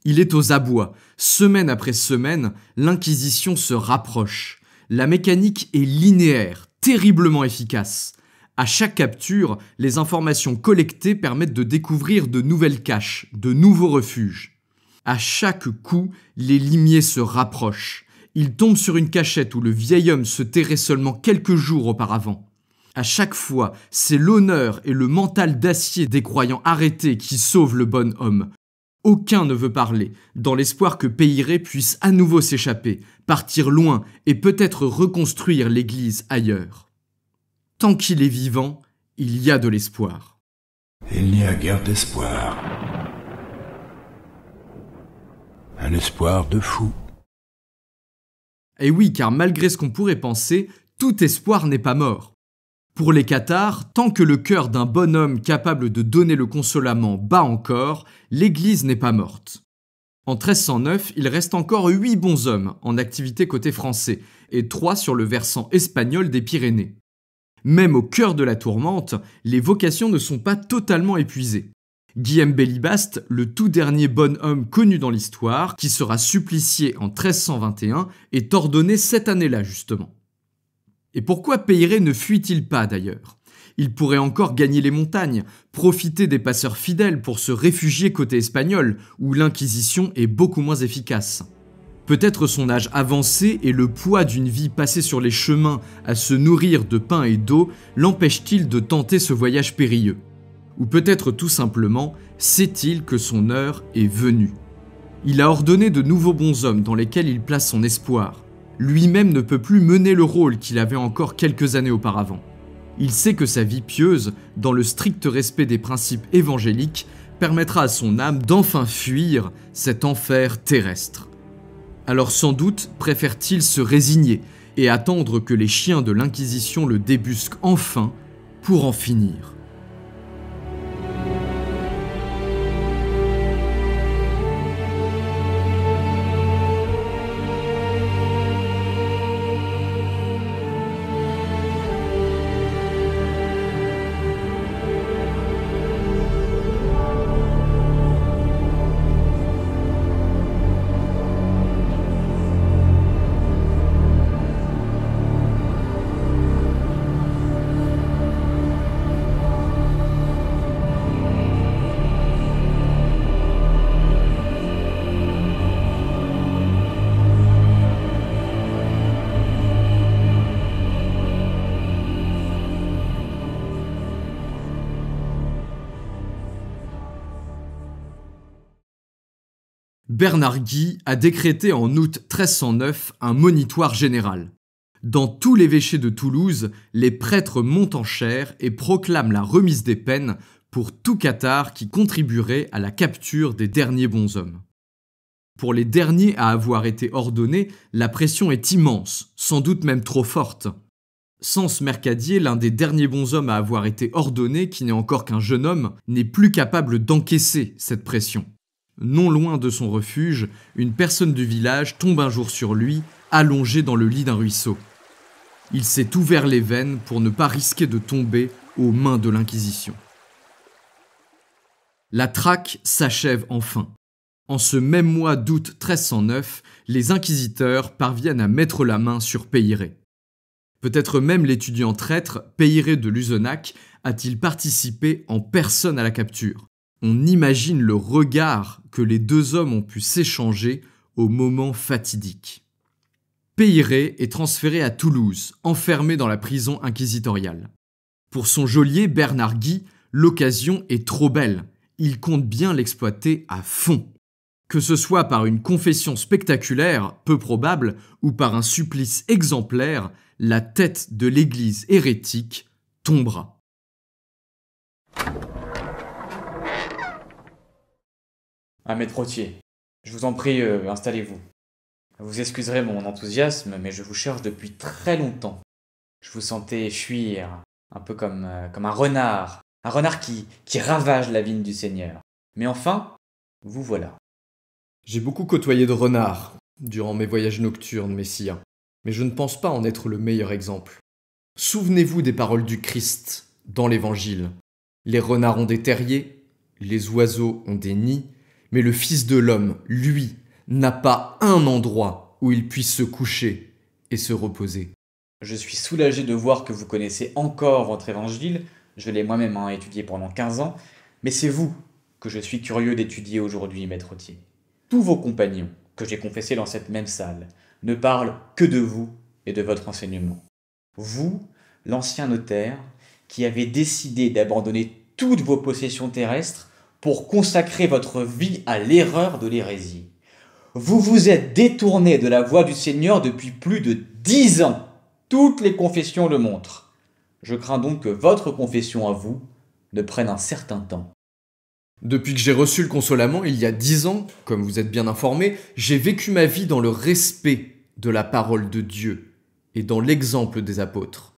Il est aux abois. Semaine après semaine, l'Inquisition se rapproche. La mécanique est linéaire, terriblement efficace. À chaque capture, les informations collectées permettent de découvrir de nouvelles caches, de nouveaux refuges. À chaque coup, les limiers se rapprochent. Ils tombent sur une cachette où le vieil homme se terrait seulement quelques jours auparavant. À chaque fois, c'est l'honneur et le mental d'acier des croyants arrêtés qui sauvent le bon homme. Aucun ne veut parler, dans l'espoir que Peyret puisse à nouveau s'échapper, partir loin et peut-être reconstruire l'église ailleurs. Tant qu'il est vivant, il y a de l'espoir. Il n'y a guère d'espoir. Un espoir de fou. Et oui, car malgré ce qu'on pourrait penser, tout espoir n'est pas mort. Pour les cathares, tant que le cœur d'un bonhomme capable de donner le consolement bat encore, l'église n'est pas morte. En 1309, il reste encore 8 bons hommes en activité côté français et 3 sur le versant espagnol des Pyrénées. Même au cœur de la tourmente, les vocations ne sont pas totalement épuisées. Guillaume Bélibaste, le tout dernier bonhomme connu dans l'histoire, qui sera supplicié en 1321, est ordonné cette année-là justement. Et pourquoi Peyret ne fuit-il pas d'ailleurs ? Il pourrait encore gagner les montagnes, profiter des passeurs fidèles pour se réfugier côté espagnol, où l'Inquisition est beaucoup moins efficace. Peut-être son âge avancé et le poids d'une vie passée sur les chemins à se nourrir de pain et d'eau l'empêche-t-il de tenter ce voyage périlleux ? Ou peut-être tout simplement, sait-il que son heure est venue ? Il a ordonné de nouveaux bonshommes dans lesquels il place son espoir. Lui-même ne peut plus mener le rôle qu'il avait encore quelques années auparavant. Il sait que sa vie pieuse, dans le strict respect des principes évangéliques, permettra à son âme d'enfin fuir cet enfer terrestre. Alors sans doute préfère-t-il se résigner et attendre que les chiens de l'Inquisition le débusquent enfin pour en finir. Bernard Guy a décrété en août 1309 un monitoire général. Dans tout l'évêché de Toulouse, les prêtres montent en chaire et proclament la remise des peines pour tout cathare qui contribuerait à la capture des derniers bonshommes. Pour les derniers à avoir été ordonnés, la pression est immense, sans doute même trop forte. Sens Mercadier, l'un des derniers bonshommes à avoir été ordonné, qui n'est encore qu'un jeune homme, n'est plus capable d'encaisser cette pression. Non loin de son refuge, une personne du village tombe un jour sur lui, allongé dans le lit d'un ruisseau. Il s'est ouvert les veines pour ne pas risquer de tomber aux mains de l'Inquisition. La traque s'achève enfin. En ce même mois d'août 1309, les inquisiteurs parviennent à mettre la main sur Peyret. Peut-être même l'étudiant traître Peyret de Luzenac a-t-il participé en personne à la capture. On imagine le regard que les deux hommes ont pu s'échanger au moment fatidique. Peyret est transféré à Toulouse, enfermé dans la prison inquisitoriale. Pour son geôlier Bernard Guy, l'occasion est trop belle. Il compte bien l'exploiter à fond. Que ce soit par une confession spectaculaire, peu probable, ou par un supplice exemplaire, la tête de l'Église hérétique tombera. Ah, maître Rottier, je vous en prie, installez-vous. Vous excuserez mon enthousiasme, mais je vous cherche depuis très longtemps. Je vous sentais fuir, un peu comme un renard qui ravage la vigne du Seigneur. Mais enfin, vous voilà. J'ai beaucoup côtoyé de renards durant mes voyages nocturnes, messire, mais je ne pense pas en être le meilleur exemple. Souvenez-vous des paroles du Christ dans l'Évangile. Les renards ont des terriers, les oiseaux ont des nids, mais le Fils de l'homme, lui, n'a pas un endroit où il puisse se coucher et se reposer. Je suis soulagé de voir que vous connaissez encore votre évangile. Je l'ai moi-même étudié pendant 15 ans, mais c'est vous que je suis curieux d'étudier aujourd'hui, maître Rottier. Tous vos compagnons, que j'ai confessés dans cette même salle, ne parlent que de vous et de votre enseignement. Vous, l'ancien notaire, qui avez décidé d'abandonner toutes vos possessions terrestres pour consacrer votre vie à l'erreur de l'hérésie. Vous vous êtes détourné de la voie du Seigneur depuis plus de 10 ans. Toutes les confessions le montrent. Je crains donc que votre confession à vous ne prenne un certain temps. Depuis que j'ai reçu le consolament, il y a 10 ans, comme vous êtes bien informé, j'ai vécu ma vie dans le respect de la parole de Dieu et dans l'exemple des apôtres.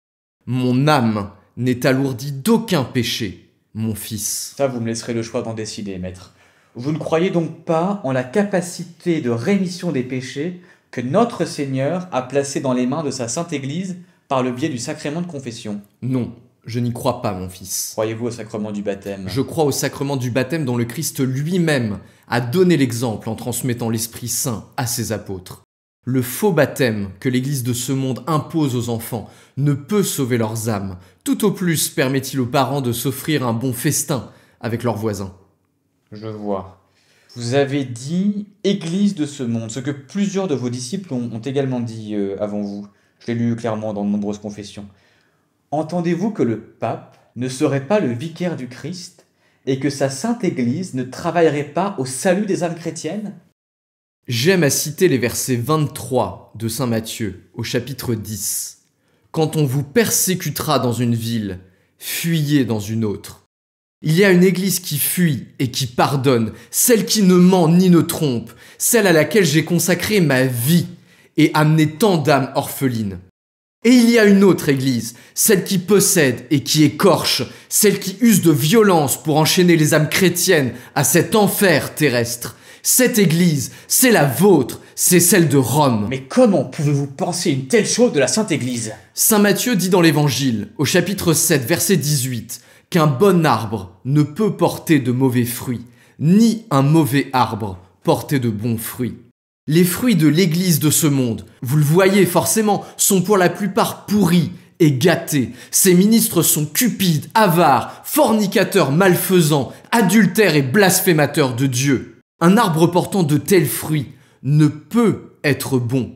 Mon âme n'est alourdie d'aucun péché. Mon fils. Ça, vous me laisserez le choix d'en décider, maître. Vous ne croyez donc pas en la capacité de rémission des péchés que notre Seigneur a placée dans les mains de sa Sainte Église par le biais du sacrement de confession? Non, je n'y crois pas, mon fils. Croyez-vous au sacrement du baptême? Je crois au sacrement du baptême dont le Christ lui-même a donné l'exemple en transmettant l'Esprit Saint à ses apôtres. Le faux baptême que l'Église de ce monde impose aux enfants ne peut sauver leurs âmes. Tout au plus permet-il aux parents de s'offrir un bon festin avec leurs voisins. Je vois. Vous avez dit « Église de ce monde », ce que plusieurs de vos disciples ont également dit avant vous. Je l'ai lu clairement dans de nombreuses confessions. Entendez-vous que le pape ne serait pas le vicaire du Christ et que sa sainte Église ne travaillerait pas au salut des âmes chrétiennes? J'aime à citer les versets 23 de saint Matthieu, au chapitre 10. « quand on vous persécutera dans une ville, fuyez dans une autre. Il y a une église qui fuit et qui pardonne, celle qui ne ment ni ne trompe, celle à laquelle j'ai consacré ma vie et amené tant d'âmes orphelines. Et il y a une autre église, celle qui possède et qui écorche, celle qui use de violence pour enchaîner les âmes chrétiennes à cet enfer terrestre. Cette église, c'est la vôtre, c'est celle de Rome. Mais comment pouvez-vous penser une telle chose de la Sainte Église? Saint Matthieu dit dans l'Évangile, au chapitre 7, verset 18, qu'un bon arbre ne peut porter de mauvais fruits, ni un mauvais arbre porter de bons fruits. Les fruits de l'église de ce monde, vous le voyez forcément, sont pour la plupart pourris et gâtés. Ces ministres sont cupides, avares, fornicateurs, malfaisants, adultères et blasphémateurs de Dieu. Un arbre portant de tels fruits ne peut être bon.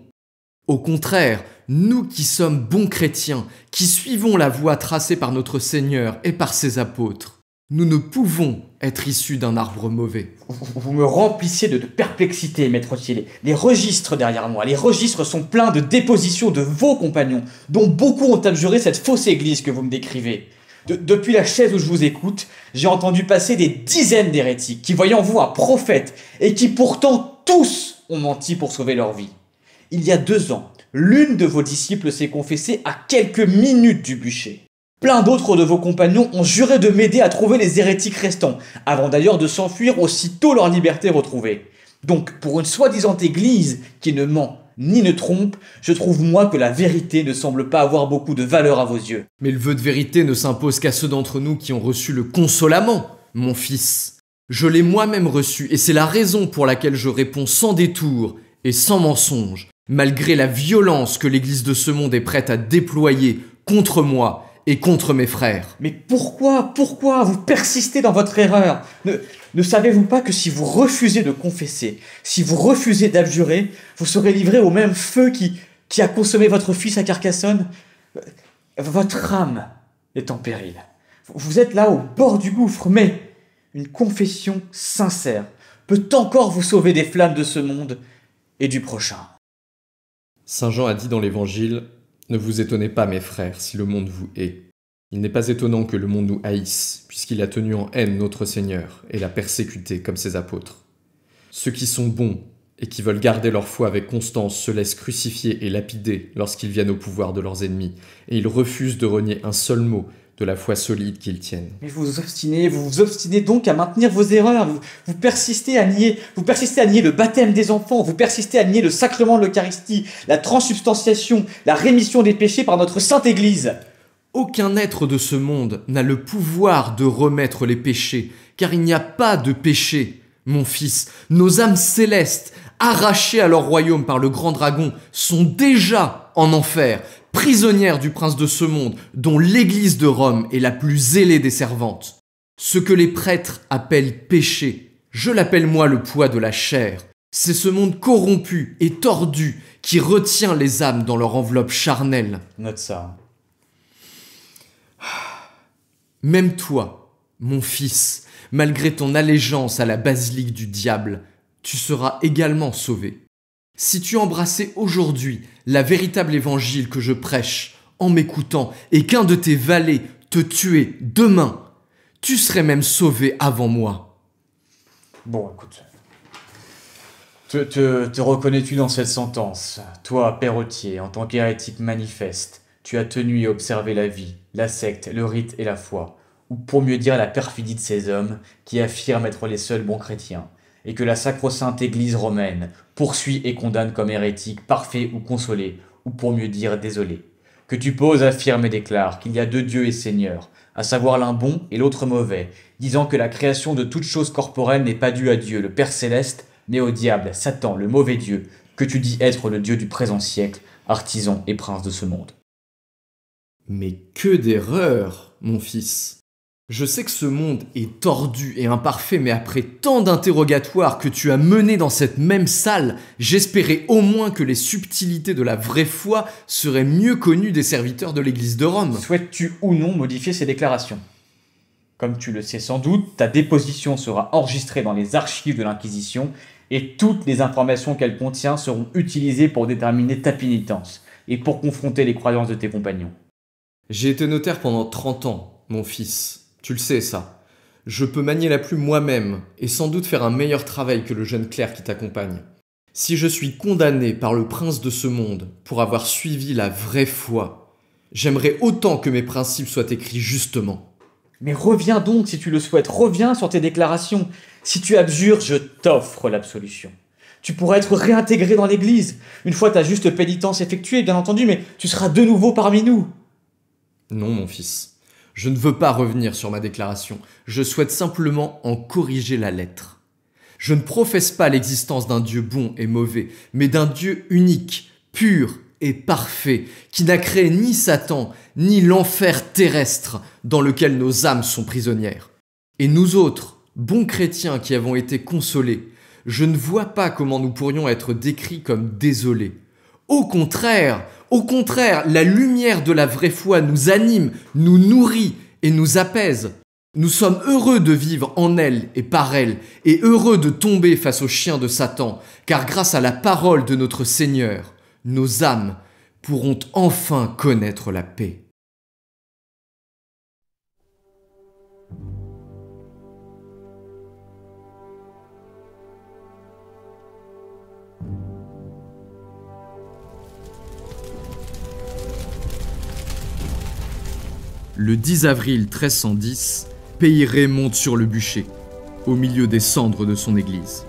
Au contraire, nous qui sommes bons chrétiens, qui suivons la voie tracée par notre Seigneur et par ses apôtres, nous ne pouvons être issus d'un arbre mauvais. Vous me remplissez de perplexité, maître Thiel. Les registres derrière moi, les registres sont pleins de dépositions de vos compagnons, dont beaucoup ont abjuré cette fausse église que vous me décrivez. Depuis la chaise où je vous écoute, j'ai entendu passer des dizaines d'hérétiques qui voyaient en vous un prophète et qui pourtant tous ont menti pour sauver leur vie. Il y a 2 ans, l'une de vos disciples s'est confessée à quelques minutes du bûcher. Plein d'autres de vos compagnons ont juré de m'aider à trouver les hérétiques restants, avant d'ailleurs de s'enfuir aussitôt leur liberté retrouvée. Donc, pour une soi-disant église qui ne ment ni ne trompe, je trouve moi que la vérité ne semble pas avoir beaucoup de valeur à vos yeux. Mais le vœu de vérité ne s'impose qu'à ceux d'entre nous qui ont reçu le consolamment, mon fils. Je l'ai moi-même reçu et c'est la raison pour laquelle je réponds sans détour et sans mensonge, malgré la violence que l'église de ce monde est prête à déployer contre moi et contre mes frères. Mais pourquoi vous persistez dans votre erreur? Ne savez-vous pas que si vous refusez de confesser, si vous refusez d'abjurer, vous serez livré au même feu qui a consommé votre fils à Carcassonne? Votre âme est en péril. Vous êtes là au bord du gouffre, mais une confession sincère peut encore vous sauver des flammes de ce monde et du prochain. Saint Jean a dit dans l'Évangile: « Ne vous étonnez pas, mes frères, si le monde vous hait. Il n'est pas étonnant que le monde nous haïsse, puisqu'il a tenu en haine notre Seigneur et l'a persécuté comme ses apôtres. Ceux qui sont bons et qui veulent garder leur foi avec constance se laissent crucifier et lapider lorsqu'ils viennent au pouvoir de leurs ennemis, et ils refusent de renier un seul mot de la foi solide qu'ils tiennent. » Mais vous vous obstinez donc à maintenir vos erreurs, vous persistez à nier le baptême des enfants, vous persistez à nier le sacrement de l'Eucharistie, la transsubstantiation, la rémission des péchés par notre Sainte Église. Aucun être de ce monde n'a le pouvoir de remettre les péchés, car il n'y a pas de péché, mon fils. Nos âmes célestes, arrachées à leur royaume par le grand dragon, sont déjà en enfer, prisonnières du prince de ce monde, dont l'Église de Rome est la plus zélée des servantes. Ce que les prêtres appellent péché, je l'appelle moi le poids de la chair. C'est ce monde corrompu et tordu qui retient les âmes dans leur enveloppe charnelle. Note ça. Même toi, mon fils, malgré ton allégeance à la basilique du diable, tu seras également sauvé. Si tu embrassais aujourd'hui la véritable évangile que je prêche en m'écoutant et qu'un de tes valets te tuait demain, tu serais même sauvé avant moi. Bon, écoute. Te reconnais-tu dans cette sentence? Toi, Perrotier, en tant qu'hérétique manifeste, tu as tenu et observé la vie, la secte, le rite et la foi, ou pour mieux dire la perfidie de ces hommes qui affirment être les seuls bons chrétiens, et que la sacro-sainte Église romaine poursuit et condamne comme hérétique, parfait ou consolé, ou pour mieux dire désolé. Que tu poses, affirme et déclare qu'il y a 2 dieux et seigneurs, à savoir l'un bon et l'autre mauvais, disant que la création de toute chose corporelle n'est pas due à Dieu, le Père céleste, mais au diable, Satan, le mauvais Dieu, que tu dis être le Dieu du présent siècle, artisan et prince de ce monde. Mais que d'erreurs, mon fils! Je sais que ce monde est tordu et imparfait, mais après tant d'interrogatoires que tu as menés dans cette même salle, j'espérais au moins que les subtilités de la vraie foi seraient mieux connues des serviteurs de l'Église de Rome. Souhaites-tu ou non modifier ces déclarations? Comme tu le sais sans doute, ta déposition sera enregistrée dans les archives de l'Inquisition et toutes les informations qu'elle contient seront utilisées pour déterminer ta pénitence. et pour confronter les croyances de tes compagnons. J'ai été notaire pendant 30 ans, mon fils. Tu le sais, ça. Je peux manier la plume moi-même et sans doute faire un meilleur travail que le jeune clerc qui t'accompagne. Si je suis condamné par le prince de ce monde pour avoir suivi la vraie foi, j'aimerais autant que mes principes soient écrits justement. Mais reviens donc si tu le souhaites, reviens sur tes déclarations. Si tu abjures, je t'offre l'absolution. Tu pourras être réintégré dans l'église. Une fois ta juste pénitence effectuée, bien entendu, mais tu seras de nouveau parmi nous. Non, mon fils. Je ne veux pas revenir sur ma déclaration. Je souhaite simplement en corriger la lettre. Je ne professe pas l'existence d'un Dieu bon et mauvais, mais d'un Dieu unique, pur et parfait, qui n'a créé ni Satan, ni l'enfer terrestre dans lequel nos âmes sont prisonnières. Et nous autres, bons chrétiens qui avons été consolés, je ne vois pas comment nous pourrions être décrits comme désolés. Au contraire, la lumière de la vraie foi nous anime, nous nourrit et nous apaise. Nous sommes heureux de vivre en elle et par elle, et heureux de tomber face aux chiens de Satan, car grâce à la parole de notre Seigneur, nos âmes pourront enfin connaître la paix. Le 10 avril 1310, Peyret monte sur le bûcher, au milieu des cendres de son église.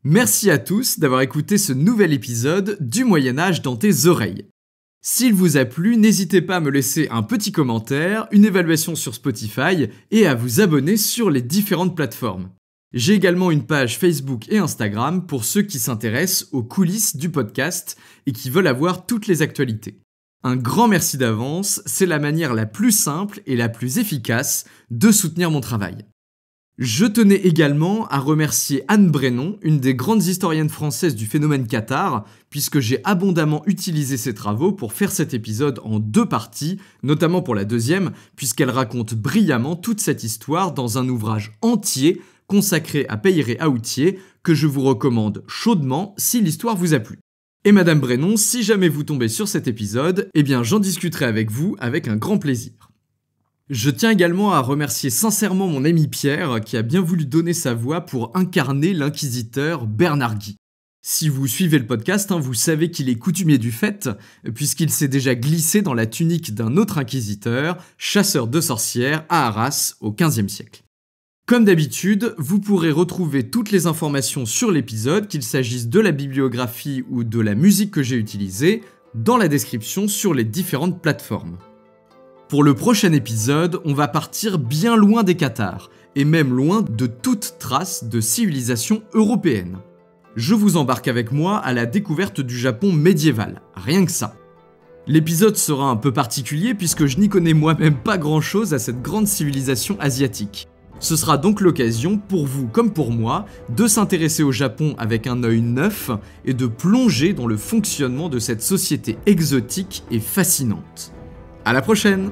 Merci à tous d'avoir écouté ce nouvel épisode du Moyen-Âge dans tes oreilles. S'il vous a plu, n'hésitez pas à me laisser un petit commentaire, une évaluation sur Spotify et à vous abonner sur les différentes plateformes. J'ai également une page Facebook et Instagram pour ceux qui s'intéressent aux coulisses du podcast et qui veulent avoir toutes les actualités. Un grand merci d'avance, c'est la manière la plus simple et la plus efficace de soutenir mon travail. Je tenais également à remercier Anne Brennon, une des grandes historiennes françaises du phénomène cathare, puisque j'ai abondamment utilisé ses travaux pour faire cet épisode en 2 parties, notamment pour la deuxième, puisqu'elle raconte brillamment toute cette histoire dans un ouvrage entier consacré à Peyret-Aoutier, que je vous recommande chaudement si l'histoire vous a plu. Et Madame Brennon, si jamais vous tombez sur cet épisode, eh bien j'en discuterai avec vous avec un grand plaisir. Je tiens également à remercier sincèrement mon ami Pierre qui a bien voulu donner sa voix pour incarner l'inquisiteur Bernard Guy. Si vous suivez le podcast, vous savez qu'il est coutumier du fait, puisqu'il s'est déjà glissé dans la tunique d'un autre inquisiteur, chasseur de sorcières à Arras au XVe siècle. Comme d'habitude, vous pourrez retrouver toutes les informations sur l'épisode, qu'il s'agisse de la bibliographie ou de la musique que j'ai utilisée, dans la description sur les différentes plateformes. Pour le prochain épisode, on va partir bien loin des Cathares, et même loin de toute trace de civilisation européenne. Je vous embarque avec moi à la découverte du Japon médiéval, rien que ça. L'épisode sera un peu particulier puisque je n'y connais moi-même pas grand-chose à cette grande civilisation asiatique. Ce sera donc l'occasion, pour vous comme pour moi, de s'intéresser au Japon avec un œil neuf et de plonger dans le fonctionnement de cette société exotique et fascinante. À la prochaine!